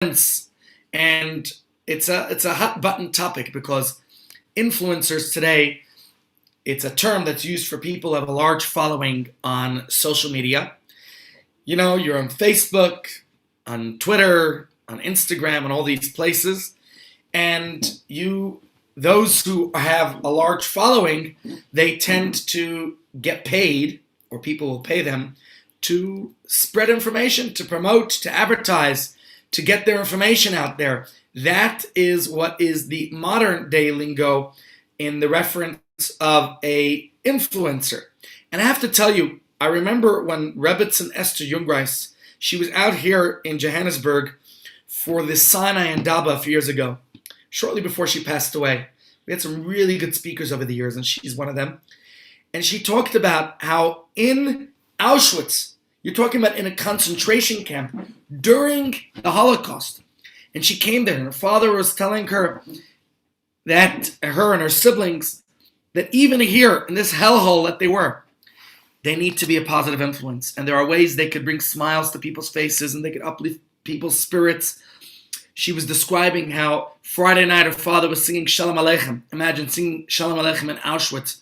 And it's a hot button topic because influencers today, it's a term that's used for people who have a large following on social media. You know, you're on Facebook, on Twitter, on Instagram, and all these places, and those who have a large following, they tend to get paid, or people will pay them to spread information, to promote, to advertise, to get their information out there. That is what is the modern day lingo in the reference of a influencer. And I have to tell you, I remember when Rebbetzin Esther Jungreis, she was out here in Johannesburg for the Sinai and Daba a few years ago, shortly before she passed away. We had some really good speakers over the years, and she's one of them. And she talked about how in Auschwitz, you're talking about in a concentration camp during the Holocaust, and she came there, and her father was telling her that her and her siblings, that even here in this hellhole that they need to be a positive influence. And there are ways they could bring smiles to people's faces and they could uplift people's spirits. She was describing how Friday night her father was singing Shalom Aleichem. Imagine singing Shalom Aleichem in Auschwitz.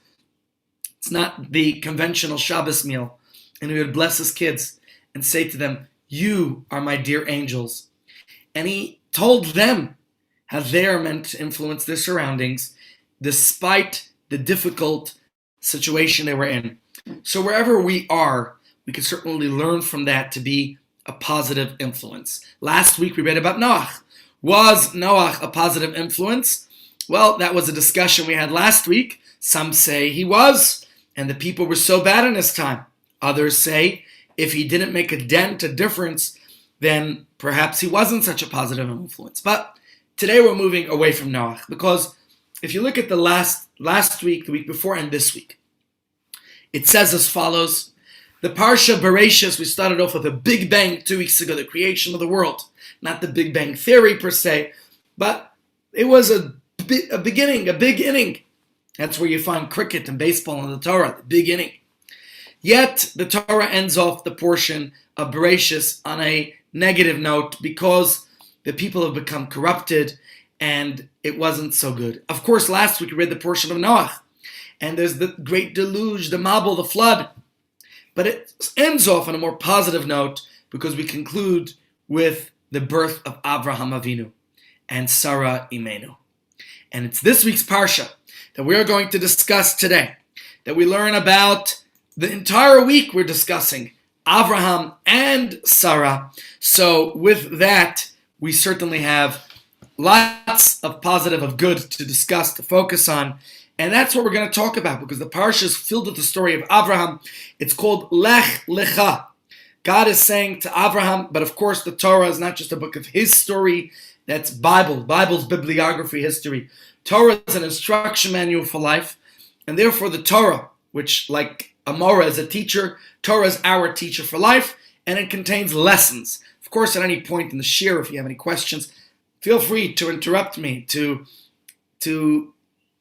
It's not the conventional Shabbos meal. And he would bless his kids and say to them, "You are my dear angels." And he told them how they are meant to influence their surroundings despite the difficult situation they were in. So wherever we are, we can certainly learn from that to be a positive influence. Last week we read about Noach. Was Noach a positive influence? Well, that was a discussion we had last week. Some say he was, and the people were so bad in his time. Others say if he didn't make a dent, a difference, then perhaps he wasn't such a positive influence. But today we're moving away from Noach, because if you look at the last week, the week before, and this week, it says as follows. The Parsha Bereshis, we started off with a Big Bang 2 weeks ago, the creation of the world. Not the Big Bang Theory per se, but it was a beginning, a big inning. That's where you find cricket and baseball in the Torah, the big inning. Yet the Torah ends off the portion of Bereshis on a negative note because the people have become corrupted and it wasn't so good. Of course, last week we read the portion of Noach, and there's the great deluge, the Mabul, the flood. But it ends off on a more positive note because we conclude with the birth of Avraham Avinu and Sarah Imenu. And it's this week's Parsha that we are going to discuss today, that we learn about the entire week we're discussing Avraham and Sarah. So with that, we certainly have lots of positive, of good to discuss, to focus on. And that's what we're going to talk about, because the parsha is filled with the story of Avraham. It's called Lech Lecha. God is saying to Avraham, but of course the Torah is not just a book of his story. That's Bible's bibliography, history. Torah is an instruction manual for life. And therefore the Torah, which like Amora is a teacher, Torah is our teacher for life, and it contains lessons. Of course, at any point in the shir, if you have any questions, feel free to interrupt me, to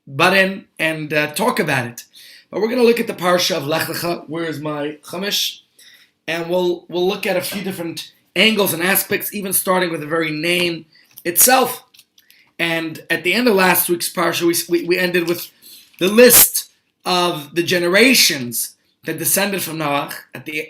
butt in and talk about it. But we're going to look at the parsha of Lech Lecha. Where's my chumash? And we'll look at a few different angles and aspects, even starting with the very name itself. And at the end of last week's parsha, we ended with the list of the generations that descended from Noach.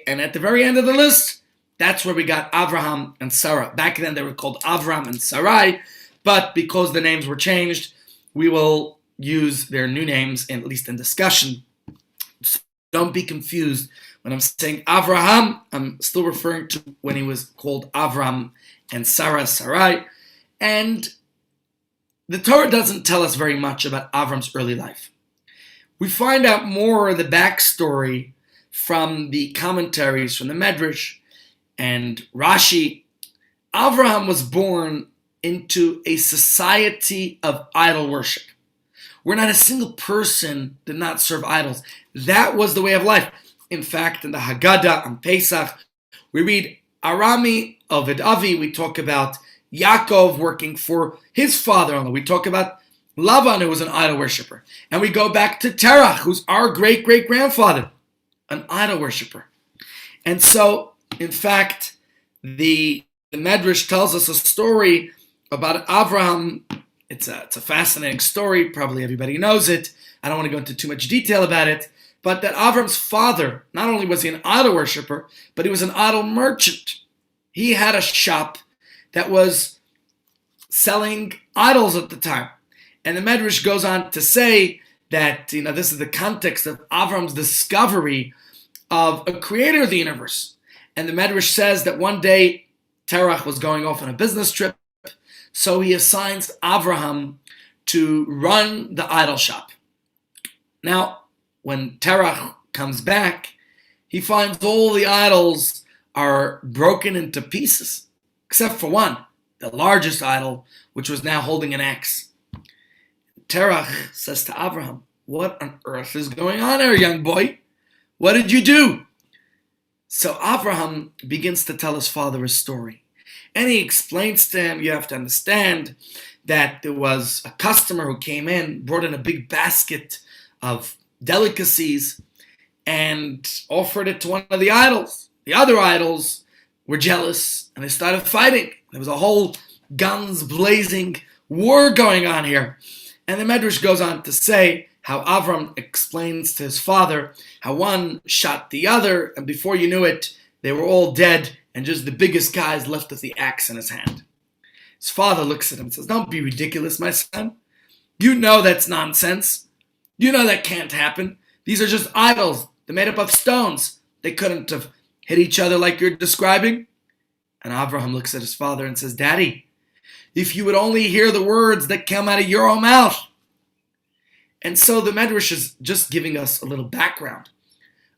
And at the very end of the list, that's where we got Avraham and Sarah. Back then they were called Avram and Sarai, but because the names were changed, we will use their new names, at least in discussion. So don't be confused. When I'm saying Avraham, I'm still referring to when he was called Avram and Sarah, Sarai. And the Torah doesn't tell us very much about Avram's early life. We find out more of the backstory from the commentaries from the Medrash and Rashi. Avraham was born into a society of idol worship, where not a single person did not serve idols. That was the way of life. In fact, in the Haggadah on Pesach, we read Arami Ovid Avi. We talk about Yaakov working for his father-in-law. We talk about Lavan, who was an idol worshiper. And we go back to Terach, who's our great-great-grandfather, an idol worshiper. And so, in fact, the the Medrash tells us a story about Avraham. It's a fascinating story. Probably everybody knows it. I don't want to go into too much detail about it. But that Avram's father, not only was he an idol worshiper, but he was an idol merchant. He had a shop that was selling idols at the time. And the Medrash goes on to say that, this is the context of Avram's discovery of a creator of the universe. And the Medrash says that one day Terach was going off on a business trip, so he assigns Avraham to run the idol shop. Now, when Terach comes back, he finds all the idols are broken into pieces, except for one, the largest idol, which was now holding an axe. Terach says to Avraham, "What on earth is going on here, young boy? What did you do?" So Avraham begins to tell his father a story. And he explains to him, you have to understand that there was a customer who came in, brought in a big basket of delicacies, and offered it to one of the idols. The other idols were jealous, and they started fighting. There was a whole guns blazing war going on here. And the Medrash goes on to say how Avram explains to his father how one shot the other, and before you knew it, they were all dead, and just the biggest guy is left with the axe in his hand. His father looks at him and says, "Don't be ridiculous, my son. You know that's nonsense. You know that can't happen. These are just idols. They're made up of stones. They couldn't have hit each other like you're describing." And Avraham looks at his father and says, "Daddy, if you would only hear the words that come out of your own mouth." And so the Medrash is just giving us a little background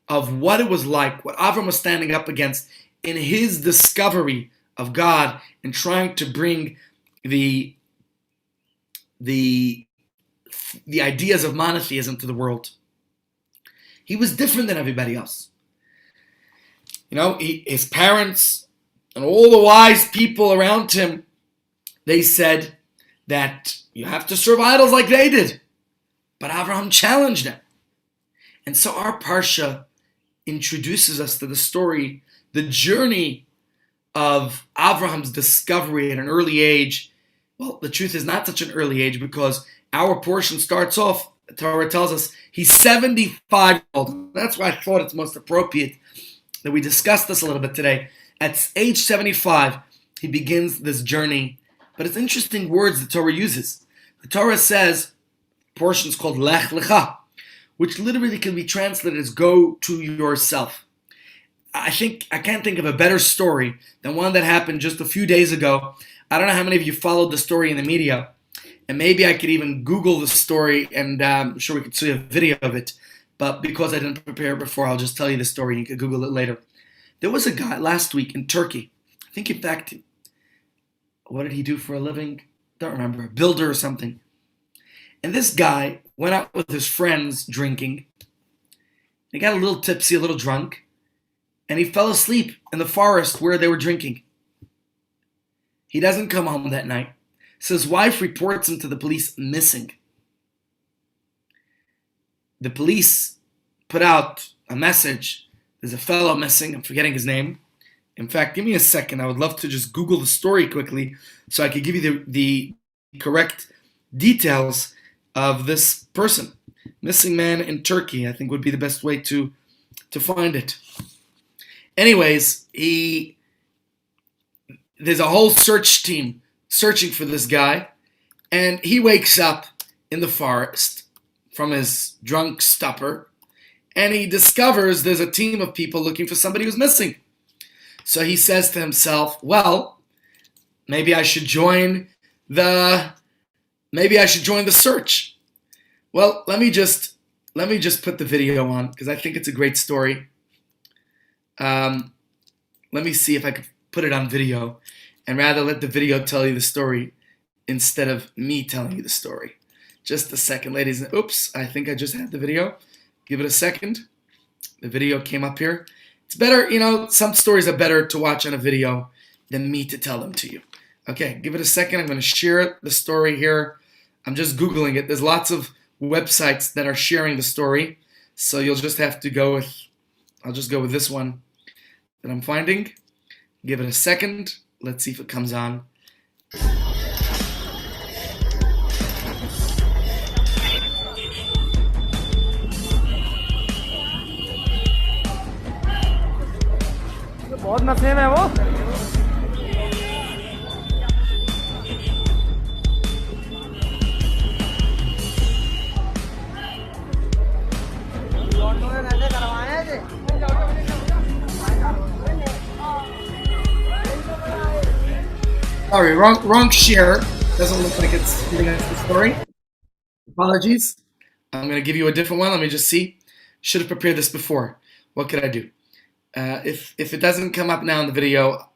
of what it was like, what Avram was standing up against in his discovery of God and trying to bring the ideas of monotheism to the world. He was different than everybody else. His parents and all the wise people around him, they said that you have to serve idols like they did. But Avraham challenged them. And so our Parsha introduces us to the story, the journey of Avraham's discovery at an early age. Well, the truth is not such an early age, because our portion starts off, the Torah tells us, he's 75 years old. That's why I thought it's most appropriate that we discuss this a little bit today. At age 75, he begins this journey. But it's interesting words the Torah uses. The Torah says, portions called Lech Lecha, which literally can be translated as go to yourself. I can't think of a better story than one that happened just a few days ago. I don't know how many of you followed the story in the media, and maybe I could even Google the story, and I'm sure we could see a video of it, but because I didn't prepare before, I'll just tell you the story and you can Google it later. There was a guy last week in Turkey. I think, in fact, what did he do for a living? Don't remember, a builder or something. And this guy went out with his friends drinking. He got a little tipsy, a little drunk, and he fell asleep in the forest where they were drinking. He doesn't come home that night. So his wife reports him to the police missing. The police put out a message. There's a fellow missing. I'm forgetting his name. In fact, give me a second. I would love to just Google the story quickly so I could give you the correct details of this person. Missing man in Turkey, I think, would be the best way to find it. Anyways, there's a whole search team searching for this guy, and he wakes up in the forest from his drunk stupor, and he discovers there's a team of people looking for somebody who's missing. So he says to himself, well, maybe I should join the search. Well, let me just put the video on, because I think it's a great story. Let me see if I could put it on video and rather let the video tell you the story instead of me telling you the story. Just a second, ladies. Oops, I think I just had the video. Give it a second. The video came up here. It's better, some stories are better to watch on a video than me to tell them to you. Okay, give it a second. I'm going to share the story here. I'm just Googling it. There's lots of websites that are sharing the story, so you'll just have to I'll just go with this one that I'm finding. Give it a second. Let's see if it comes on. बहुत नशे में है वो। Sorry, wrong share. Doesn't look like it's giving us the story. Apologies. I'm going to give you a different one. Let me just see. Should have prepared this before. What could I do? If it doesn't come up now in the video,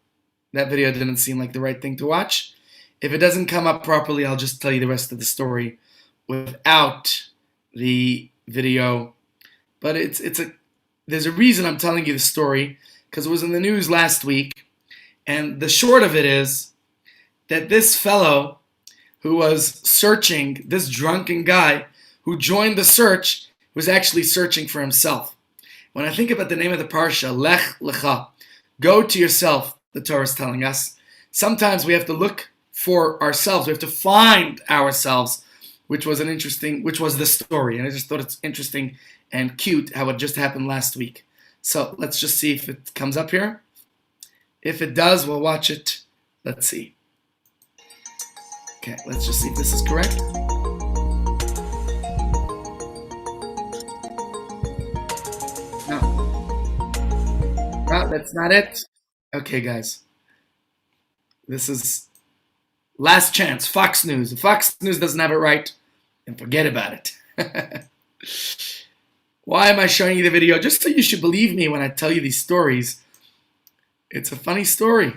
that video didn't seem like the right thing to watch. If it doesn't come up properly, I'll just tell you the rest of the story without the video. But there's a reason I'm telling you the story, because it was in the news last week, and the short of it is that this fellow who was searching, this drunken guy who joined the search, was actually searching for himself. When I think about the name of the parsha, Lech Lecha, go to yourself, the Torah is telling us, sometimes we have to look for ourselves. We have to find ourselves, which was the story. And I just thought it's interesting and cute how it just happened last week. So let's just see if it comes up here. If it does, we'll watch it. Let's see. Okay, let's just see if this is correct. No, that's not it. Okay, guys. This is last chance. Fox News. If Fox News doesn't have it right, then forget about it. Why am I showing you the video? Just so you should believe me when I tell you these stories. It's a funny story.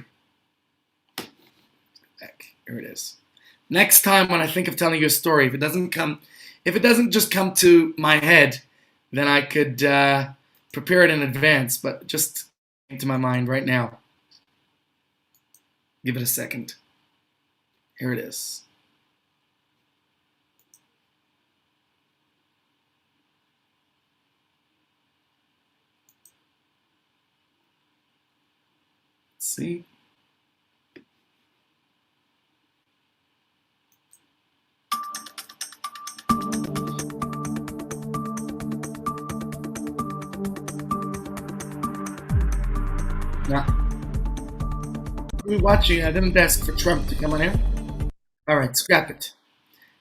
Here it is. Next time when I think of telling you a story, if it doesn't just come to my head, then I could prepare it in advance, but just came to my mind right now. Give it a second. Here it is. Let's see. Now, we're watching. I didn't ask for Trump to come on here. All right, scrap it.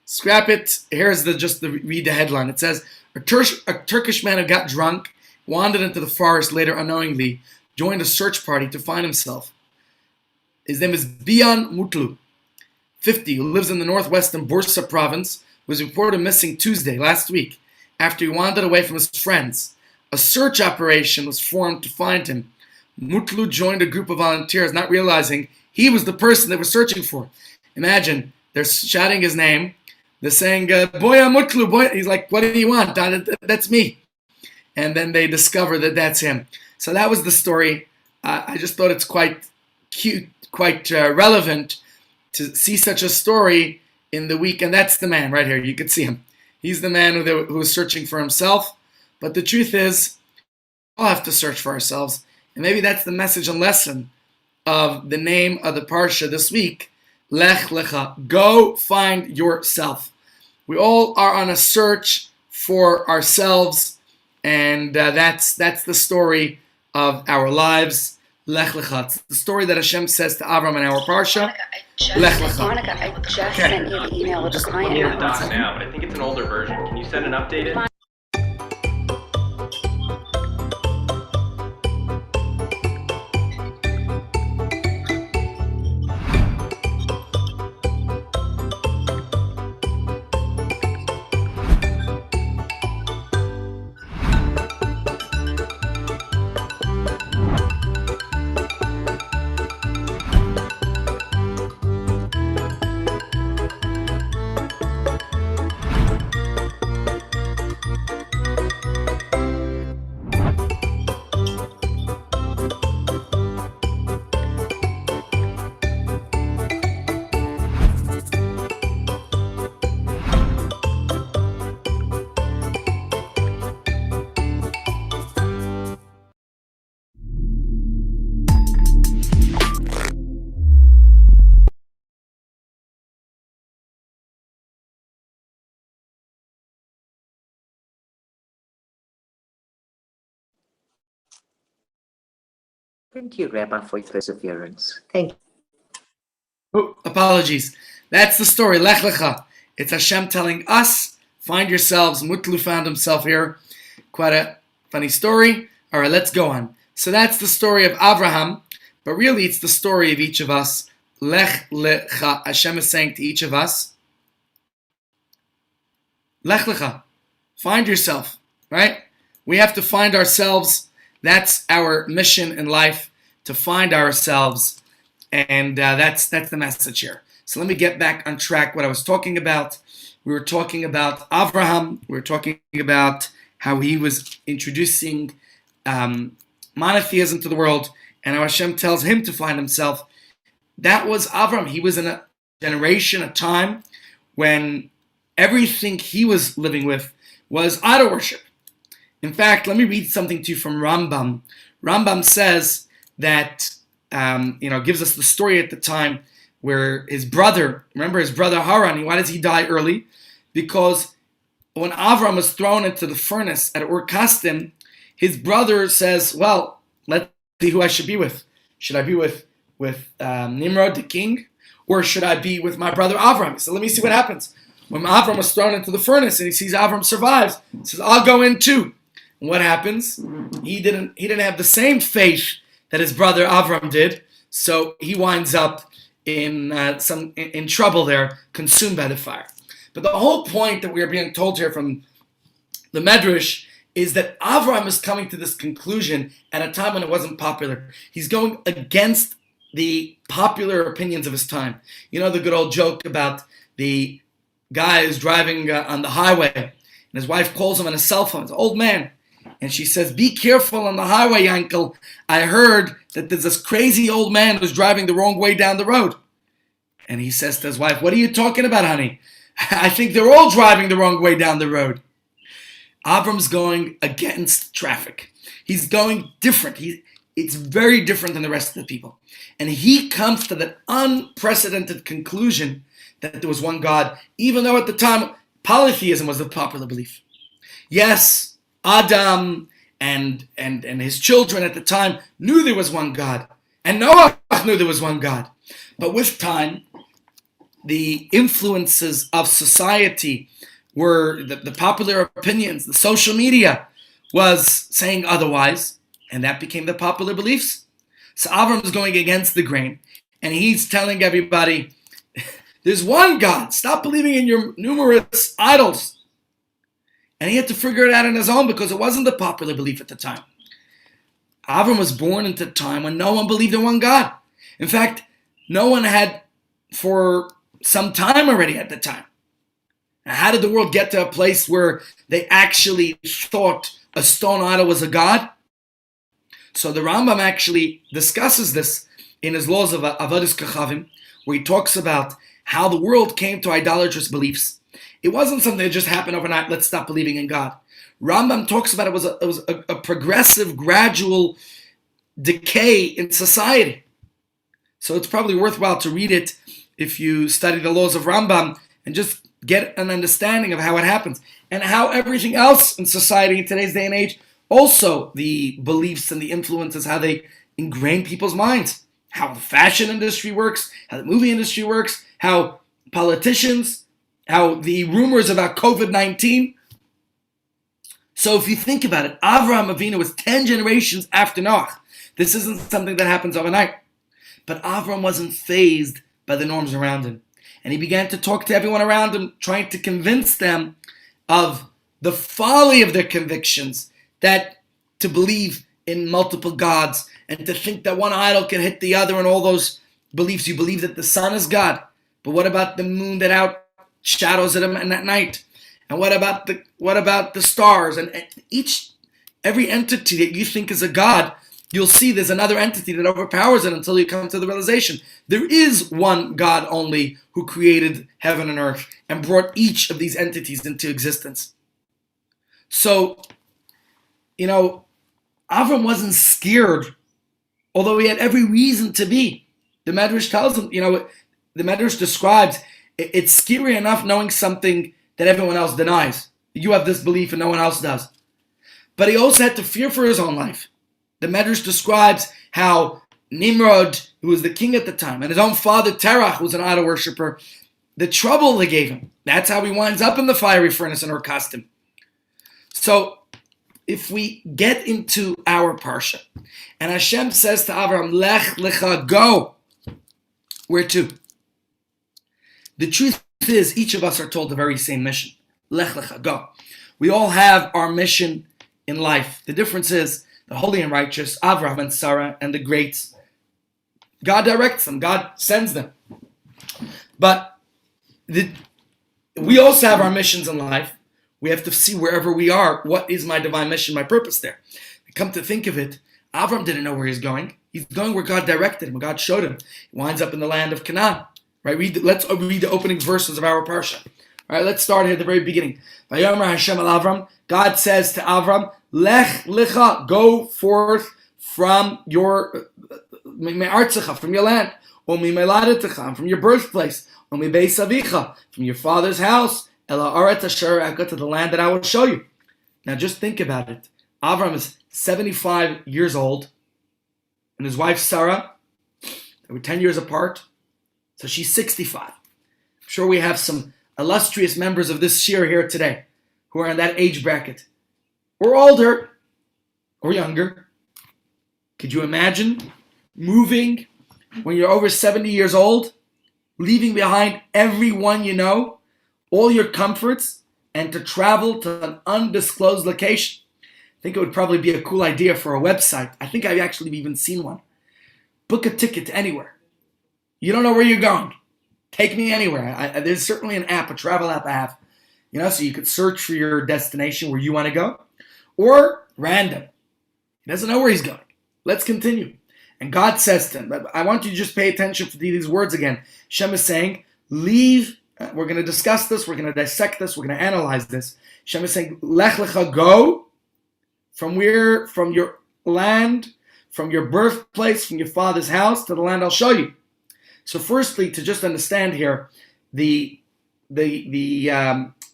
Scrap it. Here's read the headline. It says, a Turkish man who got drunk, wandered into the forest, later unknowingly joined a search party to find himself. His name is Bian Mutlu, 50, who lives in the northwestern Bursa province, was reported missing Tuesday, last week, after he wandered away from his friends. A search operation was formed to find him. Mutlu joined a group of volunteers, not realizing he was the person they were searching for. Imagine, they're shouting his name. They're saying, Boya Mutlu, boy. He's like, what do you want? That's me. And then they discover that that's him. So that was the story. I just thought it's quite cute, quite relevant to see such a story in the week. And that's the man right here. You could see him. He's the man who was searching for himself. But the truth is, we all have to search for ourselves. And maybe that's the message and lesson of the name of the parsha this week. Lech Lecha. Go find yourself. We all are on a search for ourselves. And that's the story of our lives. Lech Lecha. It's the story that Hashem says to Avram in our parsha. Lech Lecha. Monica, I just sent you the email with the client. I'm in the doc now, but I think it's an older version. Can you send an updated? Thank you, Rabbi, for your perseverance. Thank you. Oh, apologies. That's the story. Lech Lecha. It's Hashem telling us, find yourselves. Mutlu found himself here. Quite a funny story. All right, let's go on. So that's the story of Abraham, but really it's the story of each of us. Lech Lecha. Hashem is saying to each of us, Lech Lecha. Find yourself, right? We have to find ourselves. That's our mission in life, to find ourselves. And that's the message here. So let me get back on track what I was talking about. We were talking about Abraham. We were talking about how he was introducing monotheism to the world, and how Hashem tells him to find himself. That was Abraham. He was in a generation, a time, when everything he was living with was idol worship. In fact, let me read something to you from Rambam. Rambam says that, gives us the story at the time where his brother, remember his brother Haran, why does he die early? Because when Avram was thrown into the furnace at Ur Kasdim, his brother says, well, let's see who I should be with. Should I be with Nimrod, the king? Or should I be with my brother Avram? So let me see what happens. When Avram was thrown into the furnace and he sees Avram survives, he says, I'll go in too. And what happens? He didn't have the same faith that his brother Avram did, so he winds up in trouble there, consumed by the fire. But the whole point that we are being told here from the Medrash is that Avram is coming to this conclusion at a time when it wasn't popular. He's going against the popular opinions of his time. You know the good old joke about the guy who's driving on the highway, and his wife calls him on his cell phone. It's an old man. And she says, be careful on the highway, uncle. I heard that there's this crazy old man who's driving the wrong way down the road. And he says to his wife, what are you talking about, honey? I think they're all driving the wrong way down the road. Avram's going against traffic. He's going different. It's very different than the rest of the people. And he comes to that unprecedented conclusion that there was one God, even though at the time polytheism was the popular belief. Yes, Adam and his children at the time knew there was one God. And Noah knew there was one God. But with time, the influences of society were the popular opinions, the social media was saying otherwise, and that became the popular beliefs. So Avram is going against the grain, and he's telling everybody, there's one God. Stop believing in your numerous idols. And he had to figure it out on his own because it wasn't the popular belief at the time. Avram was born into a time when no one believed in one God. In fact, no one had for some time already at the time. Now, how did the world get to a place where they actually thought a stone idol was a god? So the Rambam actually discusses this in his laws of Avodas Kachavim, where he talks about how the world came to idolatrous beliefs. It wasn't something that just happened overnight. Let's stop believing in God. Rambam talks about it was a progressive, gradual decay in society. So it's probably worthwhile to read it if you study the laws of Rambam and just get an understanding of how it happens and how everything else in society in today's day and age, also the beliefs and the influences, how they ingrain people's minds, how the fashion industry works, how the movie industry works, how politicians, how the rumors about COVID-19. So if you think about it, Avraham Avinu was 10 generations after Noah. This isn't something that happens overnight. But Avram wasn't fazed by the norms around him. And he began to talk to everyone around him, trying to convince them of the folly of their convictions, that to believe in multiple gods and to think that one idol can hit the other and all those beliefs. You believe that the sun is God, but what about the moon that outshadows it at night? And what about the stars? And every entity that you think is a god, you'll see there's another entity that overpowers it until you come to the realization there is one God only who created heaven and earth and brought each of these entities into existence. So, Avram wasn't scared, although he had every reason to be. The Medrash tells him, the Medrash describes it's scary enough knowing something that everyone else denies. You have this belief and no one else does. But he also had to fear for his own life. The Medrash describes how Nimrod, who was the king at the time, and his own father Terach, who was an idol worshiper, the trouble they gave him. That's how he winds up in the fiery furnace in Ur-Kasdim. So, if we get into our parsha, and Hashem says to Avraham, Lech lecha, go. Where to? The truth is, each of us are told the very same mission. Lech lecha, go. We all have our mission in life. The difference is, the holy and righteous, Avraham and Sarah, and the greats, God directs them. God sends them. But we also have our missions in life. We have to see wherever we are, what is my divine mission, my purpose there. Come to think of it, Avram didn't know where he's going. He's going where God directed him, where God showed him. He winds up in the land of Canaan. Right? Let's read the opening verses of our parsha. All right, let's start here at the very beginning. Vayomer Hashem el Avram. God says to Avram, Lech lecha, go forth from your me'artzecha, from your land, or mi'meladetecha, from your birthplace, or mi'beis avicha, from your father's house, ela aret asher eka, to the land that I will show you. Now just think about it. Avram is 75 years old, and his wife Sarah, they were 10 years apart, so she's 65. I'm sure we have some illustrious members of this shir here today who are in that age bracket, or older, or younger. Could you imagine moving when you're over 70 years old, leaving behind everyone you know, all your comforts, and to travel to an undisclosed location? I think it would probably be a cool idea for a website. I think I've actually even seen one. Book a ticket to anywhere. You don't know where you're going. Take me anywhere. There's certainly an app, a travel app I have, so you could search for your destination where you want to go, or random. He doesn't know where he's going. Let's continue. And God says to him, I want you to just pay attention to these words again. Shem is saying, leave. We're going to discuss this. We're going to dissect this. We're going to analyze this. Shem is saying, Lech lecha, go from your land, from your birthplace, from your father's house to the land I'll show you. So firstly, to just understand here, the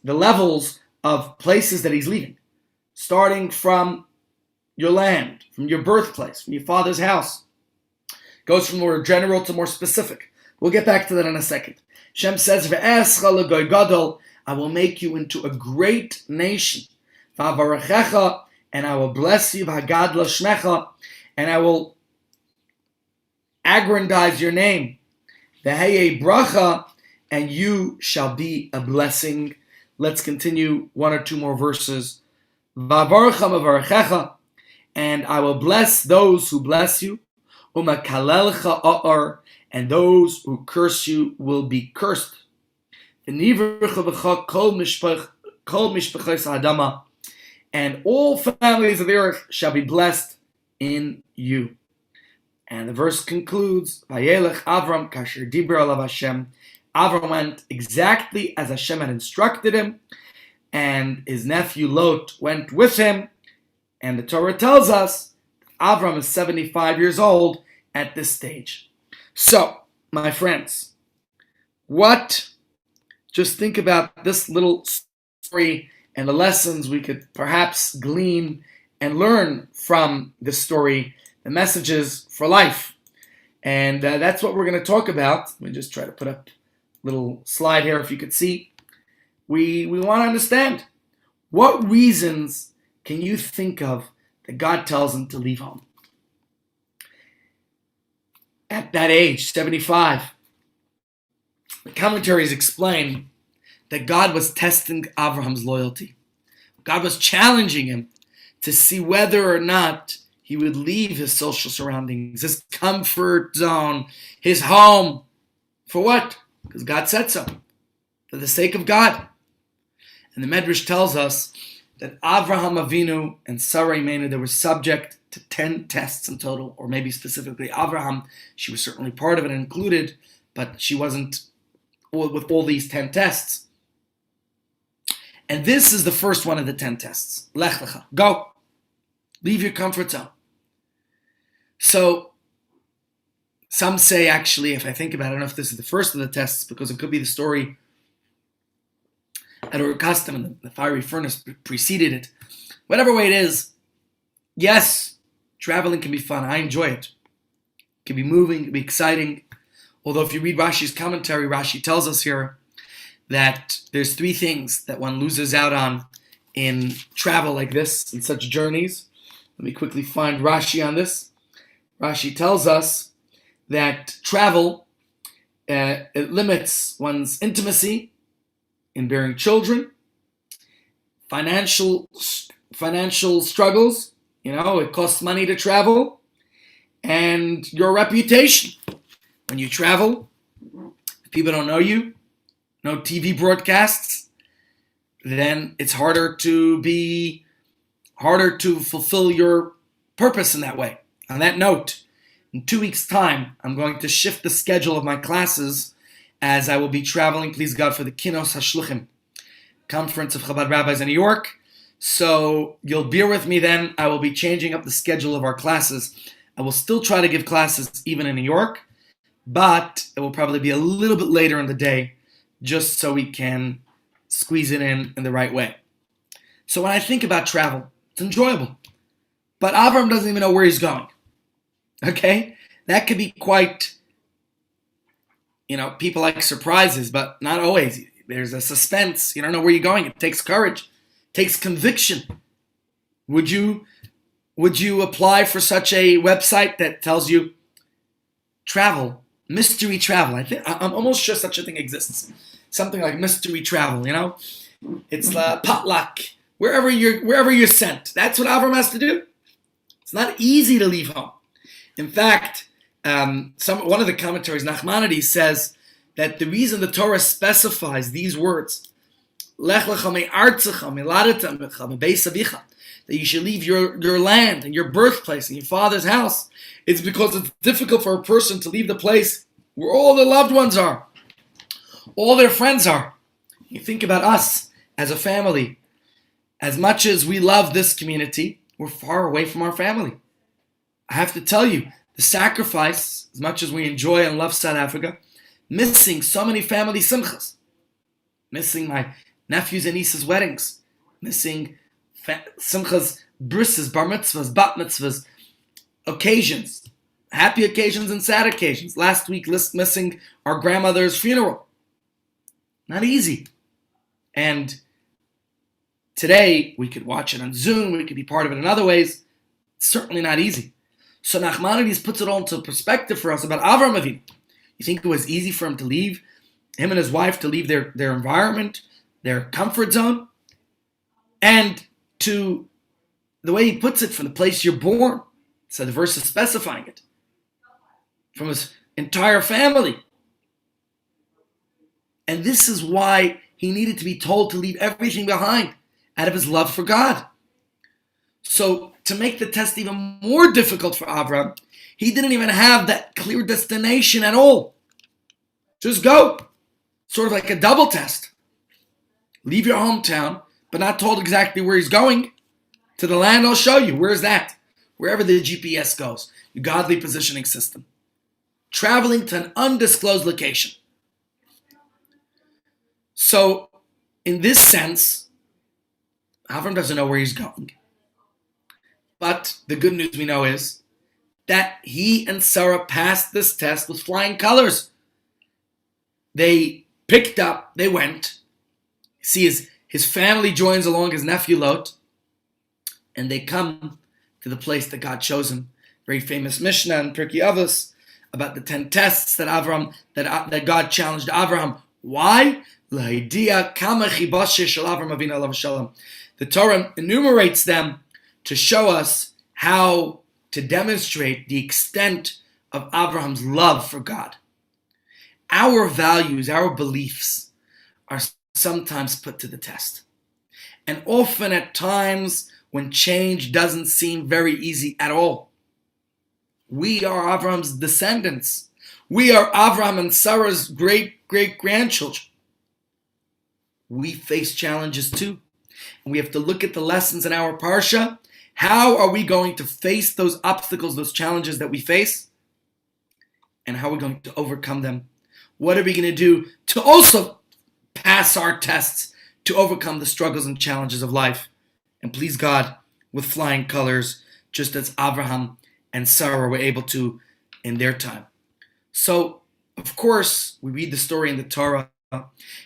levels of places that he's leaving, starting from your land, from your birthplace, from your father's house, goes from more general to more specific. We'll get back to that in a second. Shem says, "Ve'escha legoy gadol," I will make you into a great nation. Va'avarechecha, and I will bless you. V'hagadla shmecha, and I will aggrandize your name. V'heye bracha, and you shall be a blessing. Let's continue one or two more verses. V'avarcha mavarechecha, and I will bless those who bless you. Umakalelcha a'ar, and those who curse you will be cursed. V'nivrecha kol mishpachos ha'adama, and all families of the earth shall be blessed in you. And the verse concludes, Vayelech Avram kasher diber alav Hashem. Avram went exactly as Hashem had instructed him, and his nephew Lot went with him. And the Torah tells us Avram is 75 years old at this stage. So, my friends, just think about this little story and the lessons we could perhaps glean and learn from this story, the messages for life. And that's what we're going to talk about. Let me just try to put up a little slide here if you could see. We want to understand, what reasons can you think of that God tells him to leave home? At that age, 75, the commentaries explain that God was testing Abraham's loyalty. God was challenging him to see whether or not he would leave his social surroundings, his comfort zone, his home. For what? Because God said so. For the sake of God. And the Medrash tells us that Avraham Avinu and Sarah Imenu, they were subject to 10 tests in total, or maybe specifically Avraham. She was certainly part of it and included, but she wasn't with all these 10 tests. And this is the first one of the 10 tests. Lech lecha, go. Leave your comfort zone. So, some say, actually, if I think about it, I don't know if this is the first of the tests, because it could be the story at Ur-Kasdim, and the fiery furnace preceded it. Whatever way it is, yes, Traveling can be fun. I enjoy it. It can be moving, it can be exciting. Although if you read Rashi's commentary, Rashi tells us here that there's 3 things that one loses out on in travel like this, in such journeys. Let me quickly find Rashi on this. Rashi tells us that travel, it limits one's intimacy in bearing children, financial struggles, it costs money to travel, and your reputation. When you travel, if people don't know you, no TV broadcasts, then it's harder to fulfill your purpose in that way. On that note, in 2 weeks' time, I'm going to shift the schedule of my classes as I will be traveling, please God, for the Kinos HaShluchim Conference of Chabad Rabbis in New York. So you'll bear with me then. I will be changing up the schedule of our classes. I will still try to give classes even in New York, but it will probably be a little bit later in the day, just so we can squeeze it in the right way. So when I think about travel, it's enjoyable. But Avram doesn't even know where he's going. Okay? That could be quite, people like surprises, but not always. There's a suspense. You don't know where you're going. It takes courage. It takes conviction. Would you apply for such a website that tells you travel, mystery travel? I'm almost sure such a thing exists. Something like mystery travel, It's potluck. Wherever you're sent. That's what Avram has to do. It's not easy to leave home. In fact, one of the commentaries, Nachmanides, says that the reason the Torah specifies these words, Lech lecha me'artzecha, me'ladetem becha, me'beis avicha, that you should leave your land and your birthplace and your father's house, it's because it's difficult for a person to leave the place where all their loved ones are, all their friends are. You think about us as a family. As much as we love this community, we're far away from our family. I have to tell you, the sacrifice, as much as we enjoy and love South Africa, missing so many family simchas, missing my nephews and nieces' weddings, missing simchas, brises, bar mitzvahs, bat mitzvahs, occasions, happy occasions and sad occasions. Last week, missing our grandmother's funeral. Not easy. And today, we could watch it on Zoom, we could be part of it in other ways. It's certainly not easy. So Nachmanides puts it all into perspective for us about Avram Avinu. You think it was easy for him to leave, him and his wife to leave their environment, their comfort zone? And to, the way he puts it, from the place you're born. So the verse is specifying it. From his entire family. And this is why he needed to be told to leave everything behind out of his love for God. So to make the test even more difficult for Avram, he didn't even have that clear destination at all. Just go. Sort of like a double test. Leave your hometown, but not told exactly where he's going. To the land I'll show you. Where's that? Wherever the GPS goes. Your godly positioning system. Traveling to an undisclosed location. So, in this sense, Avram doesn't know where he's going. But the good news we know is that he and Sarah passed this test with flying colors. They picked up, they went. See, his family joins along, his nephew Lot, and they come to the place that God chose him. Very famous Mishnah in Pirkei Avos about the 10 tests that God challenged Avraham. Why? The Torah enumerates them to show us how to demonstrate the extent of Abraham's love for God. Our values, our beliefs are sometimes put to the test. And often at times when change doesn't seem very easy at all. We are Abraham's descendants. We are Abraham and Sarah's great-great-grandchildren. We face challenges too. And we have to look at the lessons in our parsha. How are we going to face those obstacles, those challenges that we face? And how are we going to overcome them? What are we going to do to also pass our tests, to overcome the struggles and challenges of life? And please God, with flying colors, just as Abraham and Sarah were able to in their time. So, of course, we read the story in the Torah, and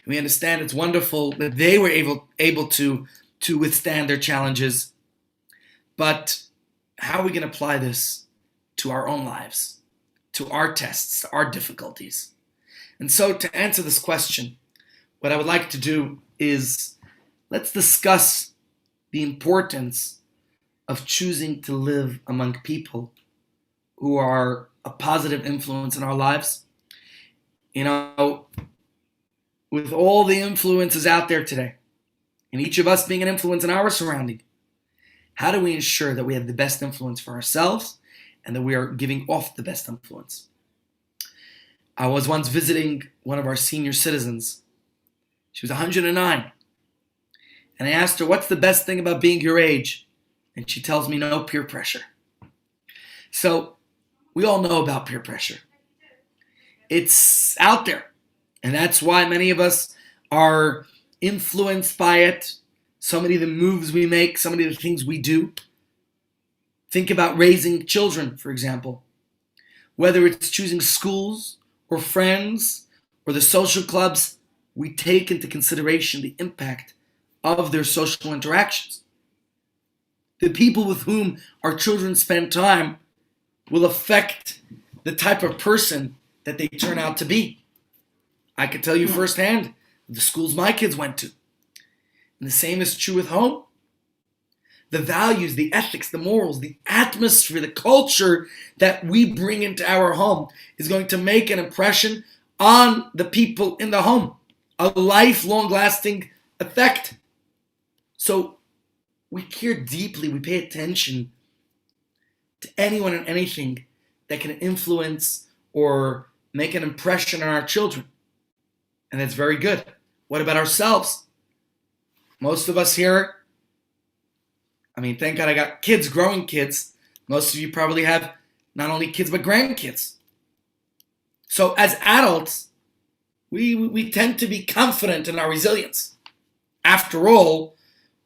we understand it's wonderful that they were able to withstand their challenges. But how are we going to apply this to our own lives, to our tests, to our difficulties? And so to answer this question, what I would like to do is let's discuss the importance of choosing to live among people who are a positive influence in our lives. You know, with all the influences out there today, and each of us being an influence in our surrounding, how do we ensure that we have the best influence for ourselves and that we are giving off the best influence? I was once visiting one of our senior citizens. She was 109. And I asked her, what's the best thing about being your age? And she tells me, no peer pressure. So we all know about peer pressure. It's out there. And that's why many of us are influenced by it. So many of the moves we make, so many of the things we do. Think about raising children, for example. Whether it's choosing schools or friends or the social clubs, we take into consideration the impact of their social interactions. The people with whom our children spend time will affect the type of person that they turn out to be. I can tell you firsthand, the schools my kids went to. And the same is true with home. The values, the ethics, the morals, the atmosphere, the culture that we bring into our home is going to make an impression on the people in the home. A lifelong lasting effect. So we care deeply, we pay attention to anyone and anything that can influence or make an impression on our children. And that's very good. What about ourselves? Most of us here, thank God I got kids, growing kids. Most of you probably have not only kids, but grandkids. So as adults, we tend to be confident in our resilience. After all,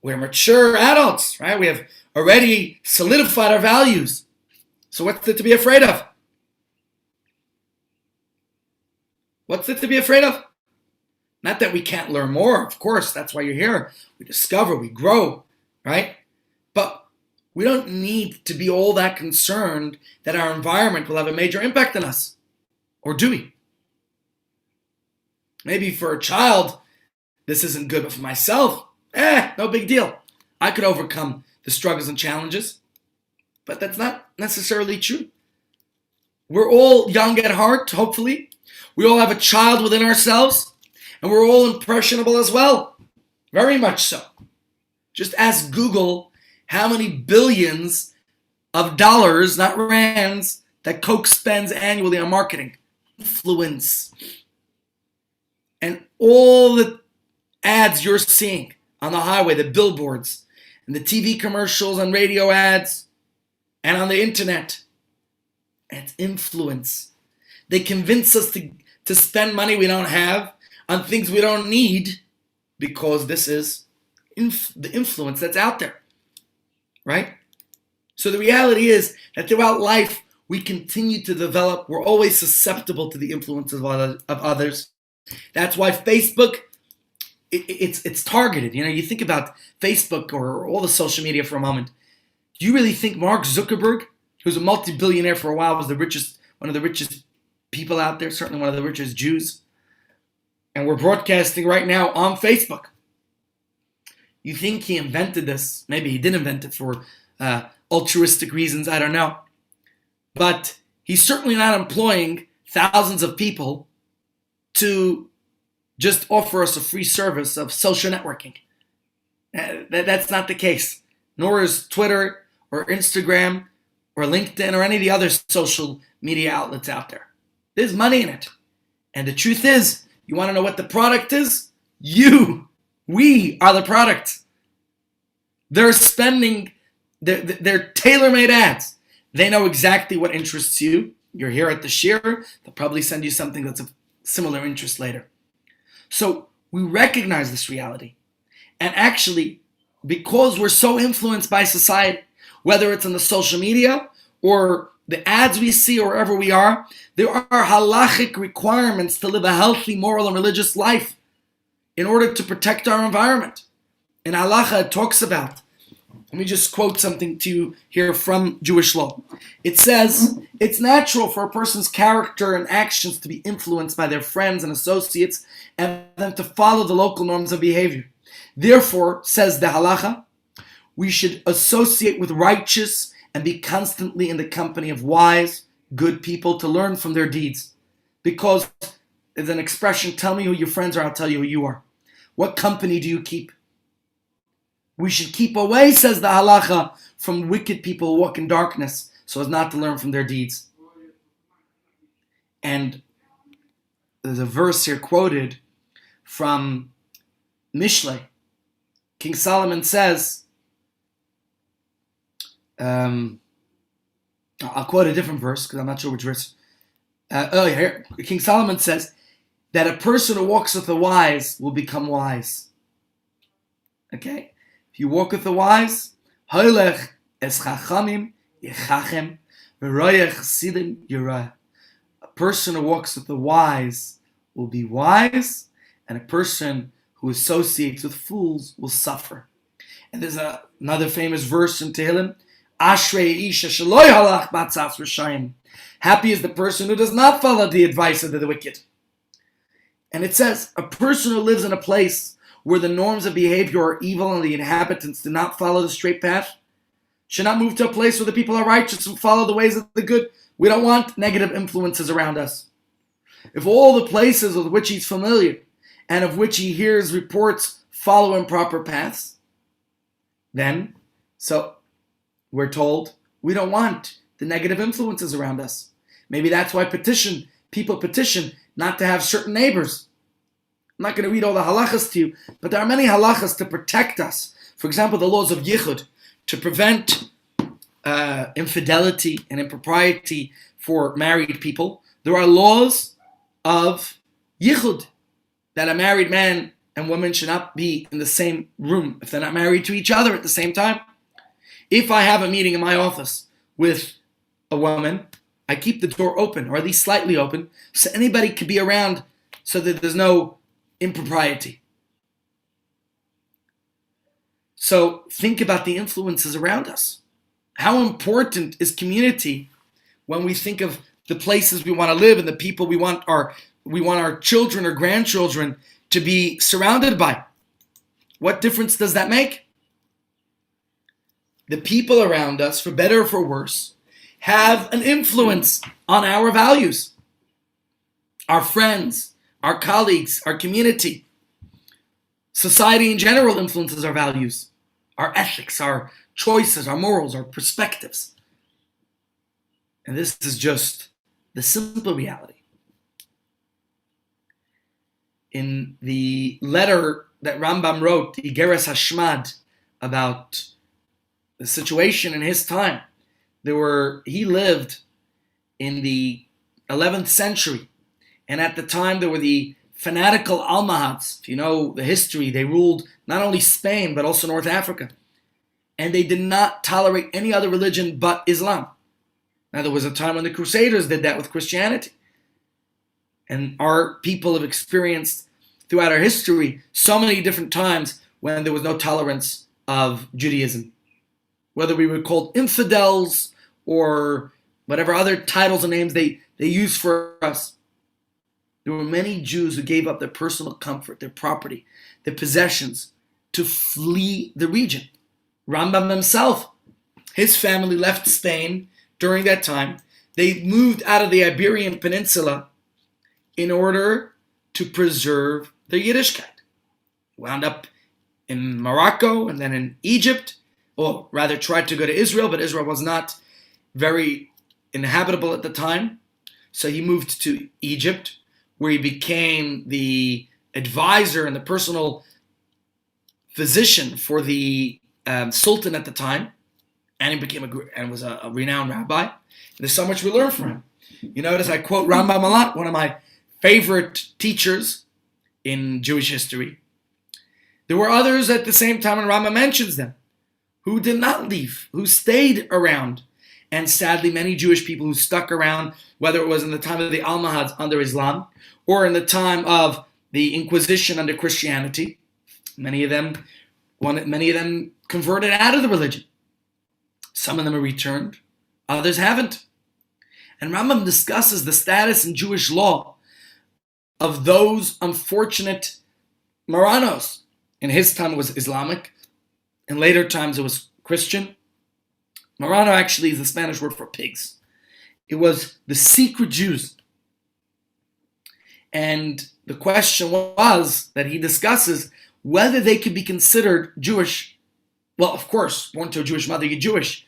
we're mature adults, right? We have already solidified our values. So what's there to be afraid of? What's there to be afraid of? Not that we can't learn more, of course, that's why you're here. We discover, we grow, right? But we don't need to be all that concerned that our environment will have a major impact on us. Or do we? Maybe for a child, this isn't good, but for myself, no big deal. I could overcome the struggles and challenges. But that's not necessarily true. We're all young at heart, hopefully. We all have a child within ourselves. And we're all impressionable as well. Very much so. Just ask Google how many billions of dollars, not rands, that Coke spends annually on marketing. Influence. And all the ads you're seeing on the highway, the billboards, and the TV commercials and radio ads, and on the internet. It's influence. They convince us to spend money we don't have on things we don't need because this is the influence that's out there, right? So the reality is that throughout life, we continue to develop. We're always susceptible to the influences of others. That's why Facebook, it's targeted. You know, you think about Facebook or all the social media for a moment. Do you really think Mark Zuckerberg, who's a multi-billionaire for a while, was one of the richest people out there, certainly one of the richest Jews? And we're broadcasting right now on Facebook. You think he invented this? Maybe he did invent it for altruistic reasons, I don't know. But he's certainly not employing thousands of people to just offer us a free service of social networking. That's not the case. Nor is Twitter or Instagram or LinkedIn or any of the other social media outlets out there. There's money in it. And the truth is, you want to know what the product is? We are the product. They're spending, they're tailor-made ads. They know exactly what interests you. You're here at the share. They'll probably send you something that's of similar interest later. So we recognize this reality. And actually, because we're so influenced by society, whether it's on the social media or the ads we see or wherever we are, there are halachic requirements to live a healthy, moral, and religious life in order to protect our environment. In halacha, it talks about, let me just quote something to you here from Jewish law. It says, it's natural for a person's character and actions to be influenced by their friends and associates and then to follow the local norms of behavior. Therefore, says the halacha, we should associate with righteous and be constantly in the company of wise, good people to learn from their deeds. Because there's an expression, tell me who your friends are, I'll tell you who you are. What company do you keep? We should keep away, says the halacha, from wicked people who walk in darkness so as not to learn from their deeds. And there's a verse here quoted from Mishlei. King Solomon says, I'll quote a different verse because I'm not sure which verse. Here, King Solomon says that a person who walks with the wise will become wise. Okay? If you walk with the wise, Hoylech es chachamim yechachem v'royech sidim yirah. A person who walks with the wise will be wise, and a person who associates with fools will suffer. And there's another famous verse in Tehillim, Ashrei isha shelo halach batzas r'shayim. Happy is the person who does not follow the advice of the wicked. And it says, a person who lives in a place where the norms of behavior are evil and the inhabitants do not follow the straight path should not move to a place where the people are righteous and follow the ways of the good. We don't want negative influences around us. If all the places with which he's familiar and of which he hears reports follow improper paths, then, so we're told, we don't want the negative influences around us. Maybe that's why people petition not to have certain neighbors. I'm not going to read all the halachas to you, but there are many halachas to protect us. For example, the laws of yichud, to prevent infidelity and impropriety for married people. There are laws of yichud, that a married man and woman should not be in the same room if they're not married to each other at the same time. If I have a meeting in my office with a woman, I keep the door open, or at least slightly open, so anybody can be around so that there's no impropriety. So think about the influences around us. How important is community when we think of the places we want to live and the people we want our children or grandchildren to be surrounded by? What difference does that make? The people around us, for better or for worse, have an influence on our values. Our friends, our colleagues, our community, society in general influences our values, our ethics, our choices, our morals, our perspectives. And this is just the simple reality. In the letter that Rambam wrote, Igeres Hashmad, about the situation in his time, he lived in the 11th century, and at the time there were the fanatical Almohads. If you know the history, they ruled not only Spain but also North Africa, and they did not tolerate any other religion but Islam. Now there was a time when the Crusaders did that with Christianity, and our people have experienced throughout our history so many different times when there was no tolerance of Judaism. Whether we were called infidels or whatever other titles and names they used for us. There were many Jews who gave up their personal comfort, their property, their possessions to flee the region. Rambam himself, his family left Spain during that time. They moved out of the Iberian Peninsula in order to preserve their Yiddishkeit. Wound up in Morocco and then in Egypt, or rather tried to go to Israel, but Israel was not very inhabitable at the time. So he moved to Egypt, where he became the advisor and the personal physician for the Sultan at the time, and he became was a renowned rabbi. And there's so much we learn from him. You notice I quote Rambam a lot, one of my favorite teachers in Jewish history. There were others at the same time, and Rambam mentions them, who did not leave, who stayed around. And sadly, many Jewish people who stuck around, whether it was in the time of the Almohads under Islam or in the time of the Inquisition under Christianity, many of them converted out of the religion. Some of them are returned, others haven't. And Rambam discusses the status in Jewish law of those unfortunate Marranos. In his time it was Islamic. In later times it was Christian. Marrano actually is the Spanish word for pigs. It was the secret Jews. And the question was that he discusses whether they could be considered Jewish. Well, of course, born to a Jewish mother, you're Jewish.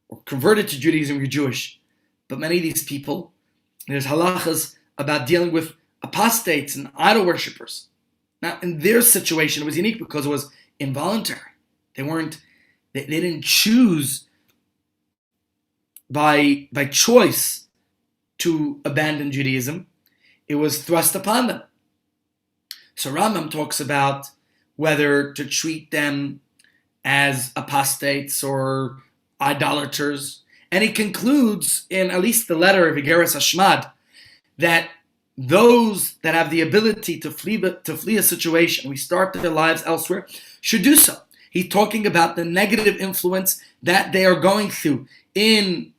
Or converted to Judaism, you're Jewish. But many of these people, there's halachas about dealing with apostates and idol worshippers. Now, in their situation, it was unique because it was involuntary. They didn't choose by choice to abandon Judaism. It was thrust upon them. So Rambam talks about whether to treat them as apostates or idolaters. And he concludes in at least the letter of Igeres Hashmad that those that have the ability to flee a situation, restart their lives elsewhere, should do so. He's talking about the negative influence that they are going through in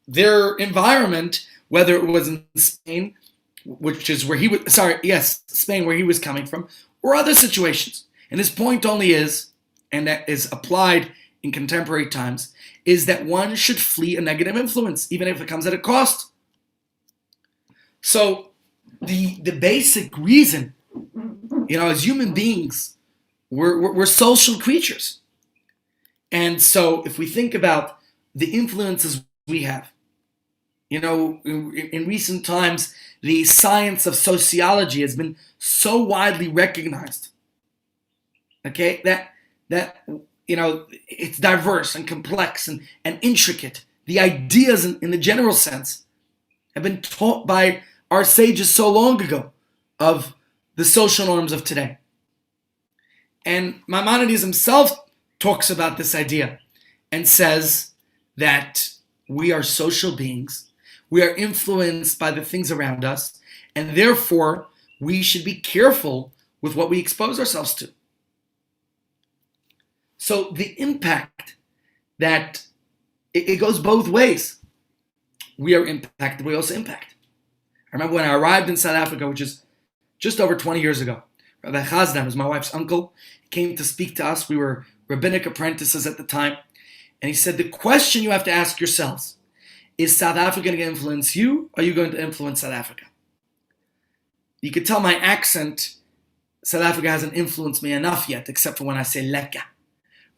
their environment, whether it was in Spain, which is where he was, Spain, where he was coming from, or other situations. And his point only is, and that is applied in contemporary times, is that one should flee a negative influence, even if it comes at a cost. So the basic reason, as human beings, we're social creatures. And so if we think about the influences we have, in recent times, the science of sociology has been so widely recognized. Okay, that it's diverse and complex and intricate. The ideas in the general sense have been taught by our sages so long ago of the social norms of today. And Maimonides himself talks about this idea and says that we are social beings. We are influenced by the things around us, and therefore we should be careful with what we expose ourselves to. So the impact that it goes both ways. We are impacted, we also impact. I remember when I arrived in South Africa, which is just over 20 years ago. Rabbi Chazdan was my wife's uncle. He came to speak to us. We were rabbinic apprentices at the time. And he said, the question you have to ask yourselves, is South Africa going to influence you, or are you going to influence South Africa? You could tell my accent, South Africa hasn't influenced me enough yet, except for when I say leka,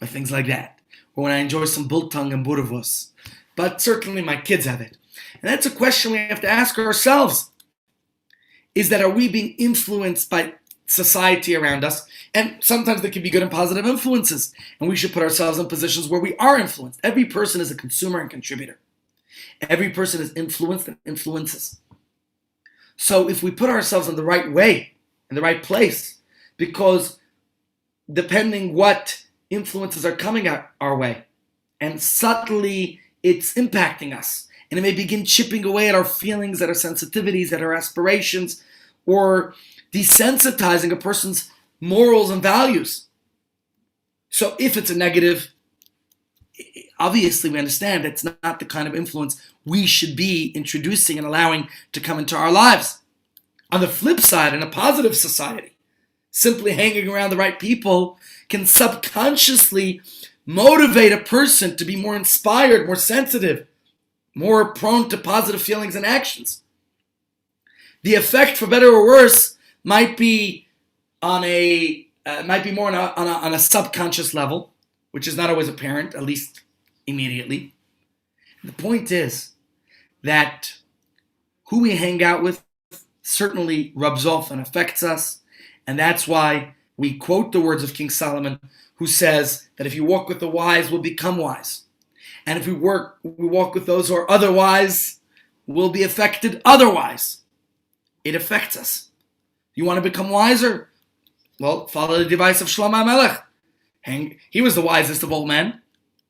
or things like that, or when I enjoy some bultang and boerewors. But certainly my kids have it. And that's a question we have to ask ourselves, is that are we being influenced by society around us? And sometimes there can be good and positive influences, and we should put ourselves in positions where we are influenced. Every person is a consumer and contributor. Every person is influenced and influences. So if we put ourselves in the right way, in the right place, because depending what influences are coming our way, and subtly it's impacting us, and it may begin chipping away at our feelings, at our sensitivities, at our aspirations, or desensitizing a person's morals and values. So if it's a negative, obviously we understand it's not the kind of influence we should be introducing and allowing to come into our lives. On the flip side, in a positive society, simply hanging around the right people can subconsciously motivate a person to be more inspired, more sensitive, more prone to positive feelings and actions. The effect, for better or worse, might be more on a subconscious level, which is not always apparent, at least immediately. The point is that who we hang out with certainly rubs off and affects us, and that's why we quote the words of King Solomon, who says that if you walk with the wise, we'll become wise. And if we walk with those who are otherwise, we'll be affected otherwise. It affects us. You want to become wiser? Well, follow the device of Shlomo HaMelech. He was the wisest of all men.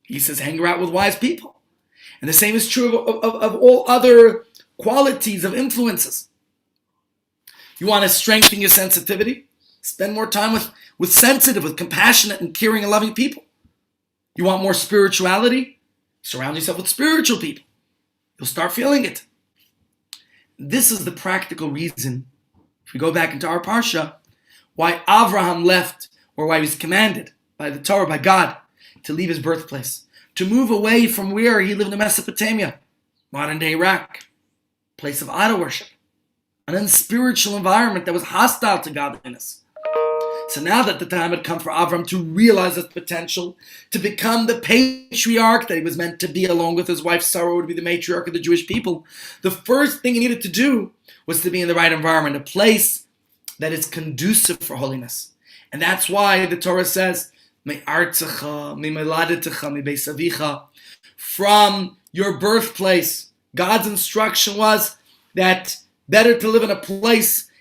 He says, hang around with wise people. And the same is true of all other qualities of influences. You want to strengthen your sensitivity? Spend more time with sensitive, with compassionate and caring and loving people. You want more spirituality? Surround yourself with spiritual people. You'll start feeling it. This is the practical reason, if we go back into our Parsha, why Avraham left, or why he was commanded by the Torah, by God, to leave his birthplace, to move away from where he lived in Mesopotamia, modern-day Iraq, place of idol worship, an unspiritual environment that was hostile to godliness. So now that the time had come for Avram to realize his potential, to become the patriarch that he was meant to be, along with his wife Sarah, would be the matriarch of the Jewish people, the first thing he needed to do was to be in the right environment, a place that is conducive for holiness. And that's why the Torah says, from your birthplace. God's instruction was that better to live in a place,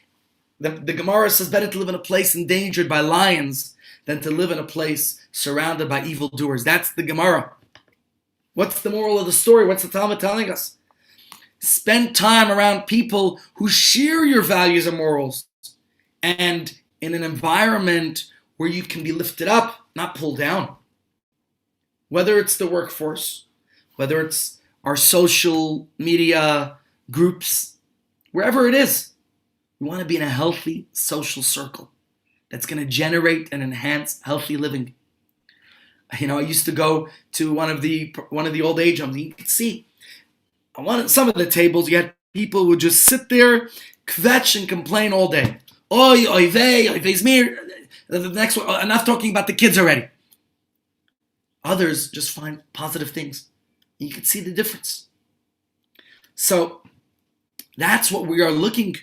the Gemara says, better to live in a place endangered by lions than to live in a place surrounded by evildoers. That's the Gemara. What's the moral of the story? What's the Talmud telling us? Spend time around people who share your values and morals, and in an environment where you can be lifted up, not pulled down. Whether it's the workforce, whether it's our social media groups, wherever it is, we want to be in a healthy social circle that's going to generate and enhance healthy living. I used to go to one of the old age homes. You could see on some of the tables, you had people who would just sit there, kvetch and complain all day. Oy, oy vey, oy vey's mir. The next one, enough talking about the kids already. Others just find positive things. You can see the difference. So that's what we are looking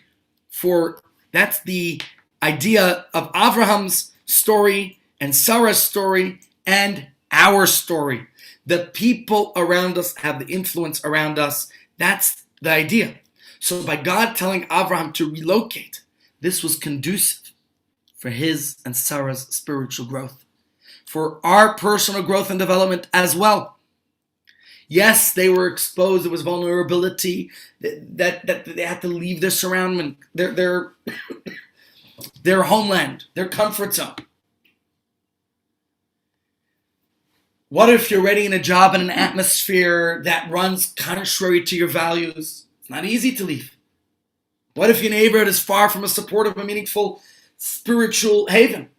for. That's the idea of Abraham's story and Sarah's story and our story. The people around us have the influence around us. That's the idea. So by God telling Abraham to relocate, this was conducive for his and Sarah's spiritual growth, for our personal growth and development as well. Yes, they were exposed. There was vulnerability. That they had to leave their surrounding, their homeland, their comfort zone. What if you're already in a job in an atmosphere that runs contrary to your values? It's not easy to leave. What if your neighborhood is far from a supportive and meaningful spiritual haven?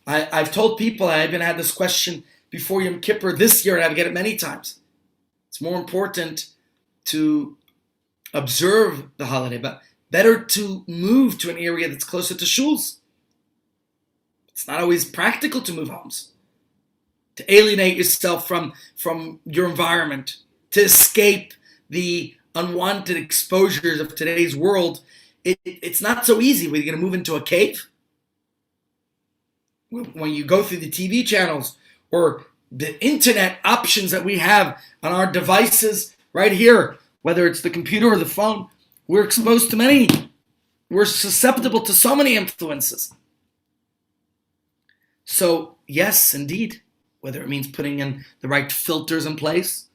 I've told people, I even had this question before Yom Kippur this year, and I get it many times. It's more important to observe the holiday, but better to move to an area that's closer to shuls. It's not always practical to move homes, to alienate yourself from your environment, to escape the unwanted exposures of today's world. It's not so easy. We're going to move into a cave. When you go through the TV channels or the internet options that we have on our devices right here, whether it's the computer or the phone, we're exposed to many. We're susceptible to so many influences. So yes, indeed, whether it means putting in the right filters in place,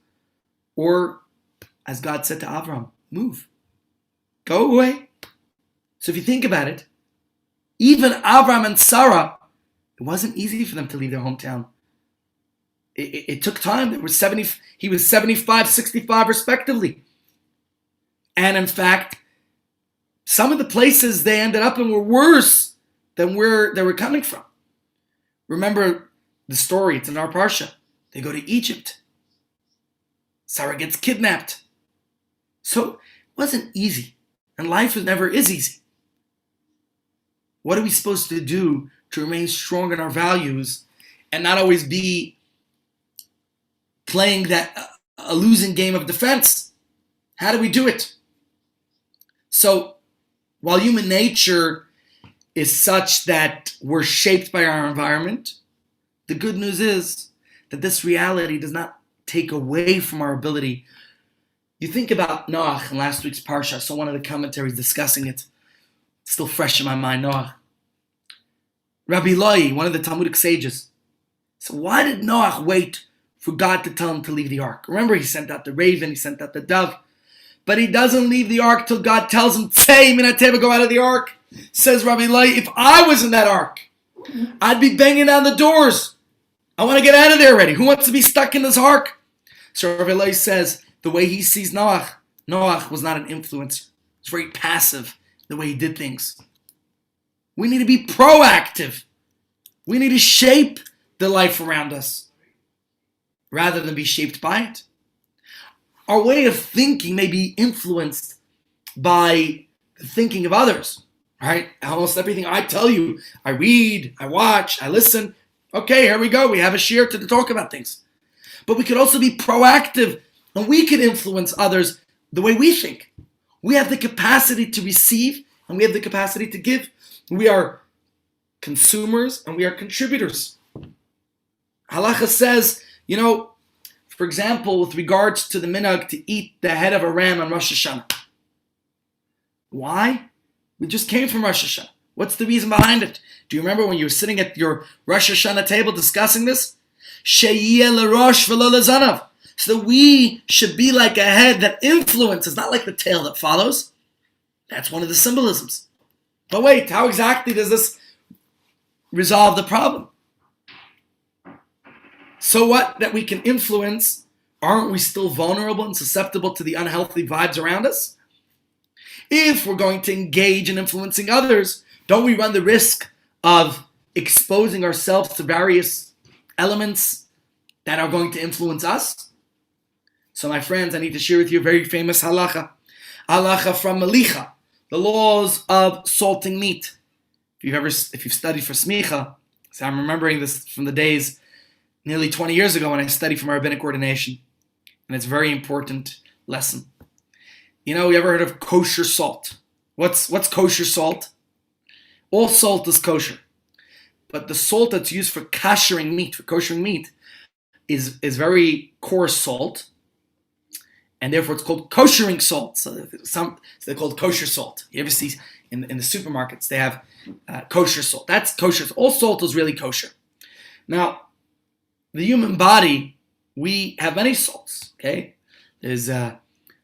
or as God said to Avram, move, go away. So if you think about it, even Avram and Sarah, it wasn't easy for them to leave their hometown. It took time. He was 75, 65 respectively. And in fact, some of the places they ended up in were worse than where they were coming from. Remember the story, it's in our Parsha. They go to Egypt. Sarah gets kidnapped. So it wasn't easy. And life never is easy. What are we supposed to do to remain strong in our values and not always be playing a losing game of defense? How do we do it? So while human nature is such that we're shaped by our environment, the good news is that this reality does not take away from our ability. You think about Noach in last week's Parsha. I saw one of the commentaries discussing it. It's still fresh in my mind, Noach. Rabbi Loi, one of the Talmudic sages. So why did Noach wait for God to tell him to leave the ark. Remember, he sent out the raven, he sent out the dove, but he doesn't leave the ark till God tells him, "Say, minateva, go out of the ark." Says Rabbi Lai, if I was in that ark, I'd be banging down the doors. I want to get out of there already. Who wants to be stuck in this ark? So Rabbi Lai says, the way he sees Noach was not an influencer. It's very passive, the way he did things. We need to be proactive. We need to shape the life around us rather than be shaped by it. Our way of thinking may be influenced by the thinking of others, right? Almost everything I tell you, I read, I watch, I listen. Okay, here we go. We have a share to talk about things. But we could also be proactive, and we could influence others the way we think. We have the capacity to receive, and we have the capacity to give. We are consumers, and we are contributors. Halacha says, for example, with regards to the minhag to eat the head of a ram on Rosh Hashanah. Why? We just came from Rosh Hashanah. What's the reason behind it? Do you remember when you were sitting at your Rosh Hashanah table discussing this? Sheyeh l'rosh v'lo l'zanav. So that we should be like a head that influences, not like the tail that follows. That's one of the symbolisms. But wait, how exactly does this resolve the problem? So what that we can influence, aren't we still vulnerable and susceptible to the unhealthy vibes around us? If we're going to engage in influencing others, don't we run the risk of exposing ourselves to various elements that are going to influence us? So my friends, I need to share with you a very famous halacha. Halacha from Melicha, the laws of salting meat. If you've studied for smicha, so I'm remembering this from the days nearly 20 years ago when I studied for my rabbinic ordination. And it's a very important lesson. You ever heard of kosher salt? What's kosher salt? All salt is kosher. But the salt that's used for koshering meat, is very coarse salt. And therefore it's called koshering salt. So they're called kosher salt. You ever see in the supermarkets, they have kosher salt. That's kosher. All salt is really kosher. Now, the human body, we have many salts, okay? There's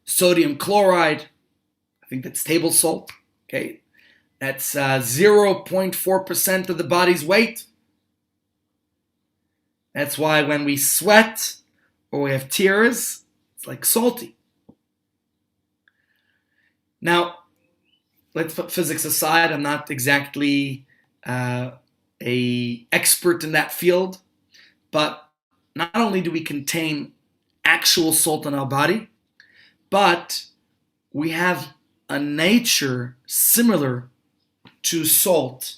sodium chloride. I think that's table salt, okay? That's 0.4% of the body's weight. That's why when we sweat or we have tears, it's like salty. Now, let's put physics aside. I'm not exactly a expert in that field. But not only do we contain actual salt in our body, but we have a nature similar to salt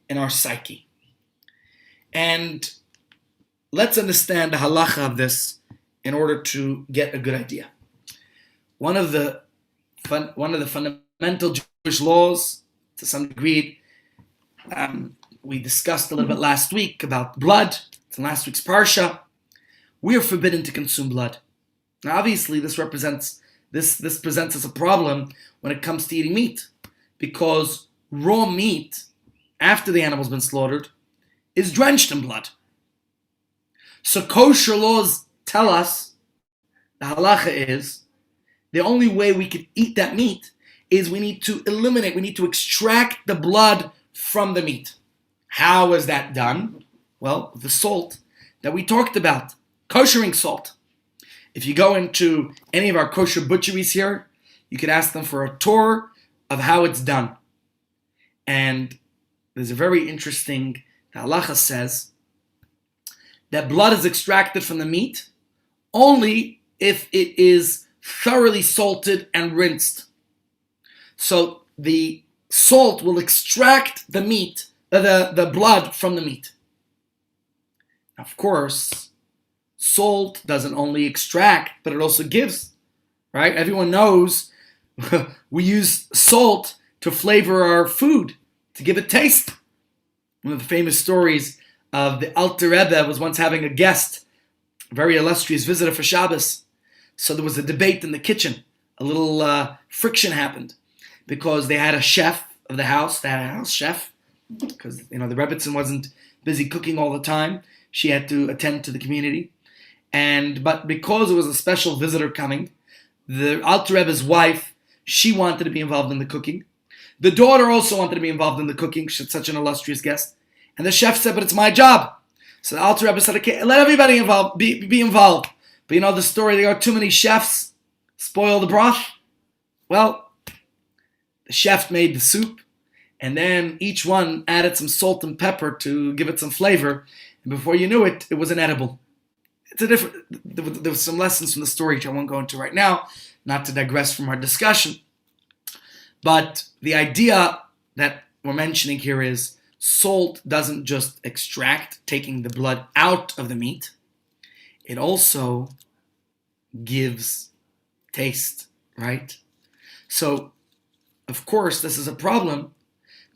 in our psyche. And let's understand the halacha of this in order to get a good idea. One of the fundamental Jewish laws, to some degree, we discussed a little bit last week about blood. In last week's parsha, we are forbidden to consume blood. Now, obviously, this presents us a problem when it comes to eating meat, because raw meat, after the animal's been slaughtered, is drenched in blood. So kosher laws tell us, the halacha is, the only way we can eat that meat is we need to extract the blood from the meat. How is that done? Well, the salt that we talked about, koshering salt. If you go into any of our kosher butcheries here, you could ask them for a tour of how it's done. And there's a very interesting, the halacha says, that blood is extracted from the meat only if it is thoroughly salted and rinsed. So the salt will extract the meat, the blood from the meat. Of course, salt doesn't only extract, but it also gives, right? Everyone knows we use salt to flavor our food, to give it taste. One of the famous stories of the Alter Rebbe was once having a guest, a very illustrious visitor for Shabbos. So there was a debate in the kitchen. A little friction happened because they had a chef of the house. They had a house chef because the Rebbitzin wasn't busy cooking all the time. She had to attend to the community. But because it was a special visitor coming, the Alter Rebbe's wife, she wanted to be involved in the cooking. The daughter also wanted to be involved in the cooking. She's such an illustrious guest. And the chef said, but it's my job. So the Alter Rebbe said, okay, let everybody be involved. But you know the story, there are too many chefs, spoil the broth. Well, the chef made the soup, and then each one added some salt and pepper to give it some flavor. And before you knew it, it was inedible. There was some lessons from the story which I won't go into right now, not to digress from our discussion. But the idea that we're mentioning here is salt doesn't just extract, taking the blood out of the meat. It also gives taste, right? So, of course, this is a problem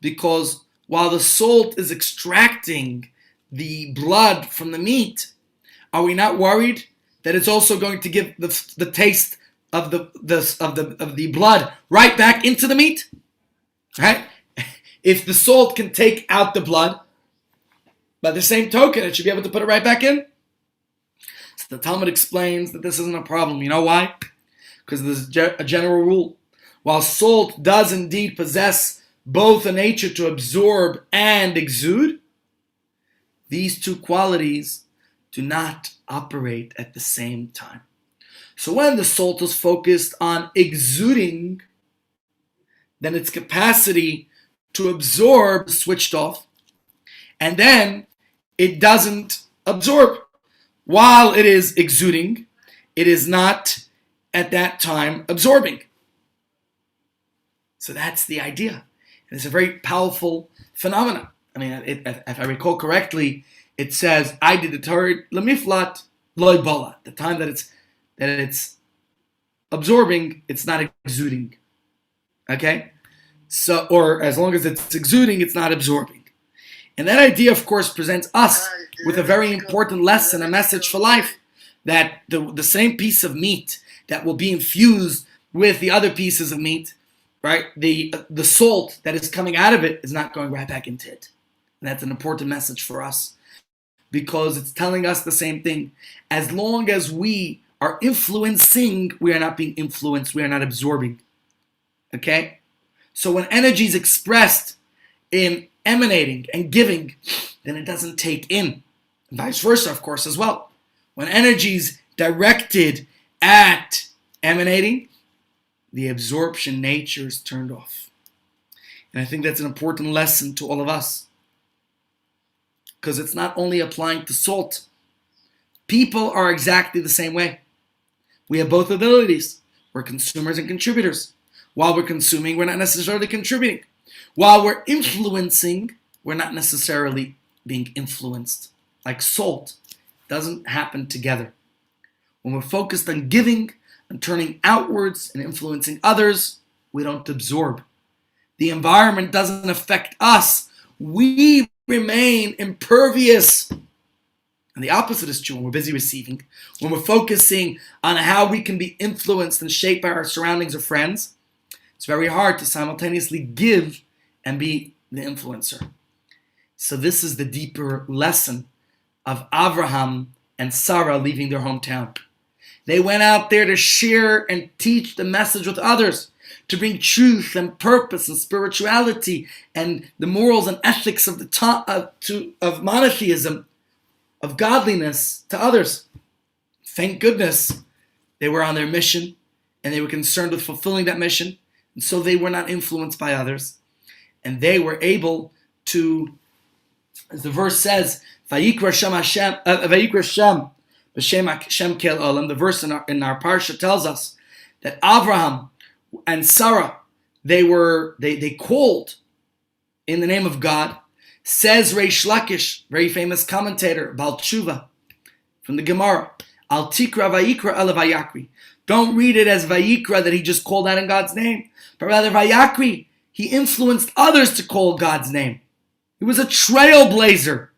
because while the salt is extracting the blood from the meat, are we not worried that it's also going to give the taste of the blood right back into the meat? Right? If the salt can take out the blood, by the same token, it should be able to put it right back in. So the Talmud explains that this isn't a problem. You know why? Because there's a general rule. While salt does indeed possess both a nature to absorb and exude, these two qualities do not operate at the same time. So when the salt is focused on exuding, then its capacity to absorb is switched off, and then it doesn't absorb. While it is exuding, it is not at that time absorbing. So that's the idea. And it's a very powerful phenomenon. I mean, if I recall correctly, it says, I did the Torah, lemiflat loy bala. The time that it's absorbing, it's not exuding. Okay? So, or as long as it's exuding, it's not absorbing. And that idea, of course, presents us with a very important lesson, a message for life, that the same piece of meat that will be infused with the other pieces of meat, right? The salt that is coming out of it is not going right back into it. And that's an important message for us because it's telling us the same thing. As long as we are influencing, we are not being influenced, we are not absorbing. Okay? So when energy is expressed in emanating and giving, then it doesn't take in. And vice versa, of course, as well. When energy is directed at emanating, the absorption nature is turned off. And I think that's an important lesson to all of us. Because it's not only applying to salt. People are exactly the same way. We have both abilities. We're consumers and contributors. While we're consuming, we're not necessarily contributing. While we're influencing, we're not necessarily being influenced. Like salt doesn't happen together. When we're focused on giving and turning outwards and influencing others, we don't absorb. The environment doesn't affect us. We remain impervious. And the opposite is true when we're busy receiving. When we're focusing on how we can be influenced and shaped by our surroundings or friends, it's very hard to simultaneously give and be the influencer. So this is the deeper lesson of Abraham and Sarah leaving their hometown. They went out there to share and teach the message with others, to bring truth and purpose and spirituality and the morals and ethics of of monotheism, of godliness to others. Thank goodness they were on their mission and they were concerned with fulfilling that mission, and so they were not influenced by others. And they were able to, as the verse says, Vayikra Shem B'Shem Hashem Kel Olam. The verse in our parsha tells us that Abraham and Sarah, they called in the name of God. Says Reish Lakish, very famous commentator, Baal Tshuva, from the Gemara, Al Tikra Vayikra Ele Vayakri. Don't read it as Vayikra, that he just called out in God's name, but rather Vayakri, he influenced others to call God's name. He was a trailblazer.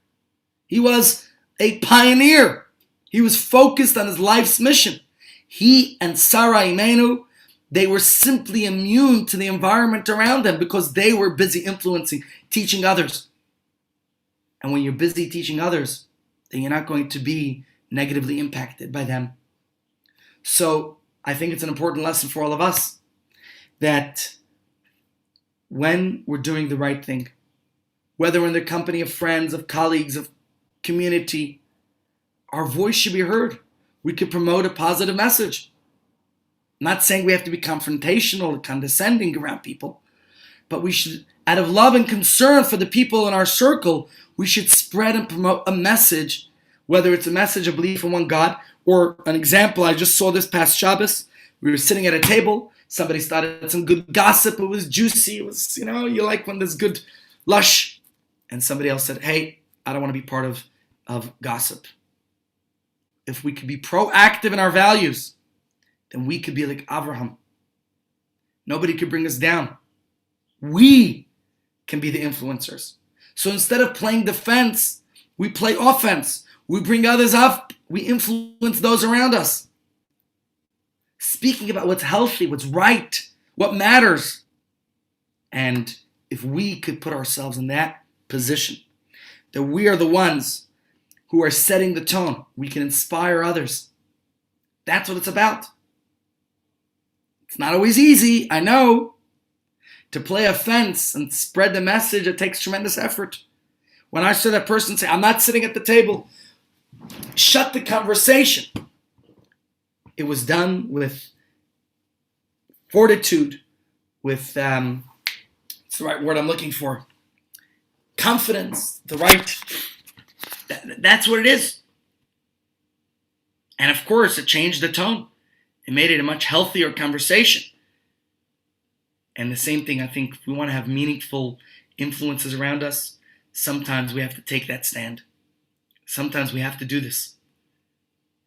He was a pioneer. He was focused on his life's mission. He and Sarah Imenu, they were simply immune to the environment around them because they were busy influencing, teaching others. And when you're busy teaching others, then you're not going to be negatively impacted by them. So I think it's an important lesson for all of us that when we're doing the right thing, whether we're in the company of friends, of colleagues, of community, our voice should be heard. We could promote a positive message. I'm not saying we have to be confrontational or condescending around people, but we should, out of love and concern for the people in our circle, we should spread and promote a message, whether it's a message of belief in one God, or an example I just saw this past Shabbos. We were sitting at a table, somebody started some good gossip, it was juicy, it was, you like when there's good lush, and somebody else said, hey, I don't want to be part of gossip. If we could be proactive in our values, then we could be like Abraham. Nobody could bring us down. We can be the influencers. So instead of playing defense, we play offense. We bring others up. We influence those around us. Speaking about what's healthy, what's right, what matters. And if we could put ourselves in that position, that we are the ones who are setting the tone, we can inspire others. That's what it's about. It's not always easy, I know. To play offense and spread the message, it takes tremendous effort. When I saw that person say, I'm not sitting at the table, shut the conversation. It was done with fortitude, with, what's the right word I'm looking for? Confidence, that's what it is. And of course, it changed the tone. It made it a much healthier conversation. And the same thing, I think, if we want to have meaningful influences around us, sometimes we have to take that stand. Sometimes we have to do this.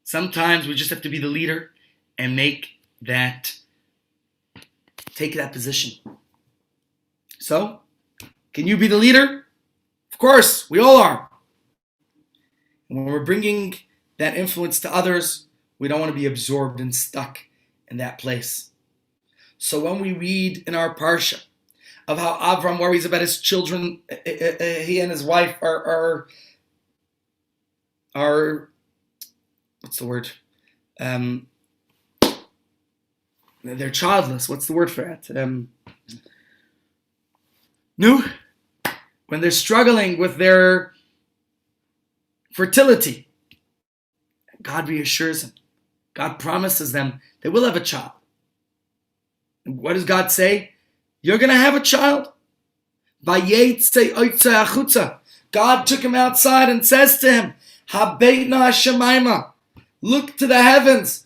Sometimes we just have to be the leader and take that position. So, can you be the leader? Of course, we all are. And when we're bringing that influence to others, we don't want to be absorbed and stuck in that place. So when we read in our parsha of how Avram worries about his children, he and his wife are what's the word? They're childless. What's the word for that? When they're struggling with their fertility, God reassures them. God promises them they will have a child. And what does God say? You're going to have a child. God took him outside and says to him, look to the heavens.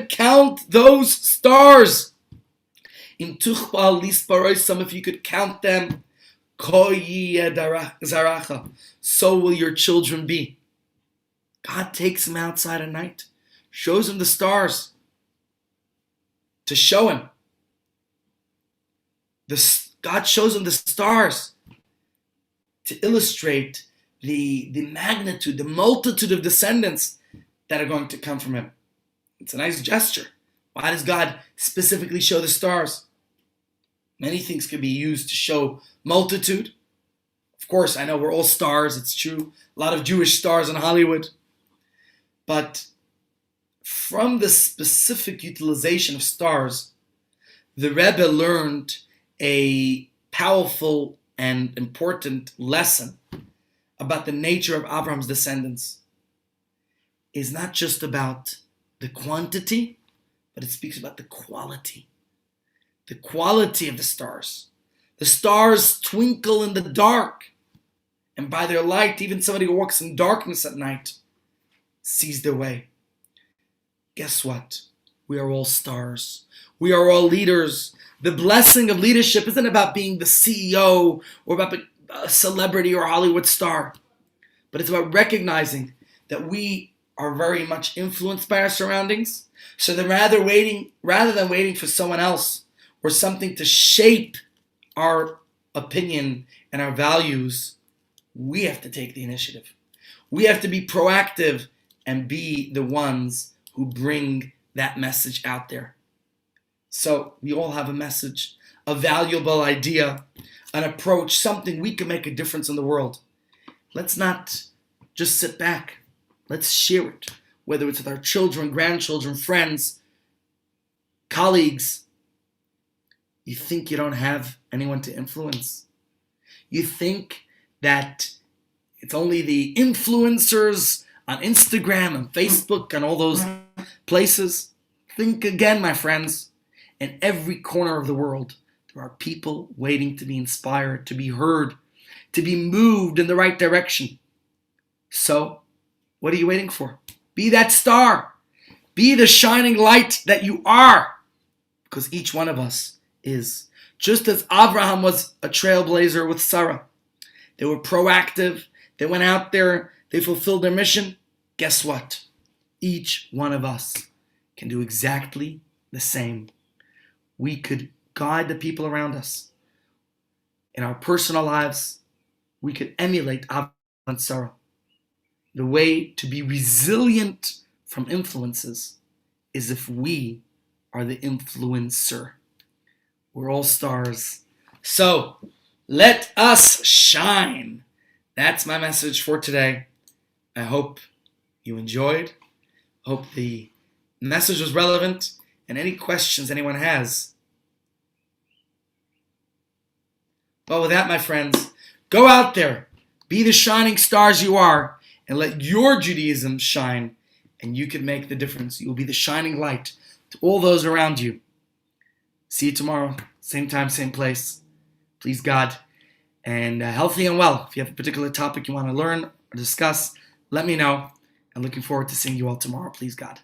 Count those stars. Some of you could count them. So will your children be. God takes him outside at night, shows him the stars to show him. God shows him the stars to illustrate the magnitude, the multitude of descendants that are going to come from him. It's a nice gesture. Why does God specifically show the stars? Many things can be used to show multitude. Of course, I know we're all stars, it's true. A lot of Jewish stars in Hollywood. But from the specific utilization of stars, the Rebbe learned a powerful and important lesson about the nature of Abraham's descendants. It's not just about the quantity, but it speaks about the quality. The quality of the stars. The stars twinkle in the dark, and by their light, even somebody who walks in darkness at night sees their way. Guess what? We are all stars. We are all leaders. The blessing of leadership isn't about being the CEO or about a celebrity or a Hollywood star, but it's about recognizing that we are very much influenced by our surroundings. So then rather than waiting for someone else or something to shape our opinion and our values, we have to take the initiative. We have to be proactive and be the ones who bring that message out there. So we all have a message, a valuable idea, an approach, something we can make a difference in the world. Let's not just sit back. Let's share it, whether it's with our children, grandchildren, friends, colleagues. You think you don't have anyone to influence? You think that it's only the influencers on Instagram and Facebook and all those places? Think again, my friends. In every corner of the world, there are people waiting to be inspired, to be heard, to be moved in the right direction. So, what are you waiting for? Be that star. Be the shining light that you are. Because each one of us is. Just as Abraham was a trailblazer with Sarah. They were proactive. They went out there. They fulfilled their mission. Guess what? Each one of us can do exactly the same. We could guide the people around us. In our personal lives, we could emulate Abraham and Sarah. The way to be resilient from influences is if we are the influencer. We're all stars. So, let us shine. That's my message for today. I hope you enjoyed. Hope the message was relevant. And any questions anyone has. Well, with that, my friends, go out there. Be the shining stars you are. And let your Judaism shine. And you can make the difference. You will be the shining light to all those around you. See you tomorrow. Same time, same place. Please God. And healthy and well. If you have a particular topic you want to learn or discuss, let me know. I'm looking forward to seeing you all tomorrow. Please God.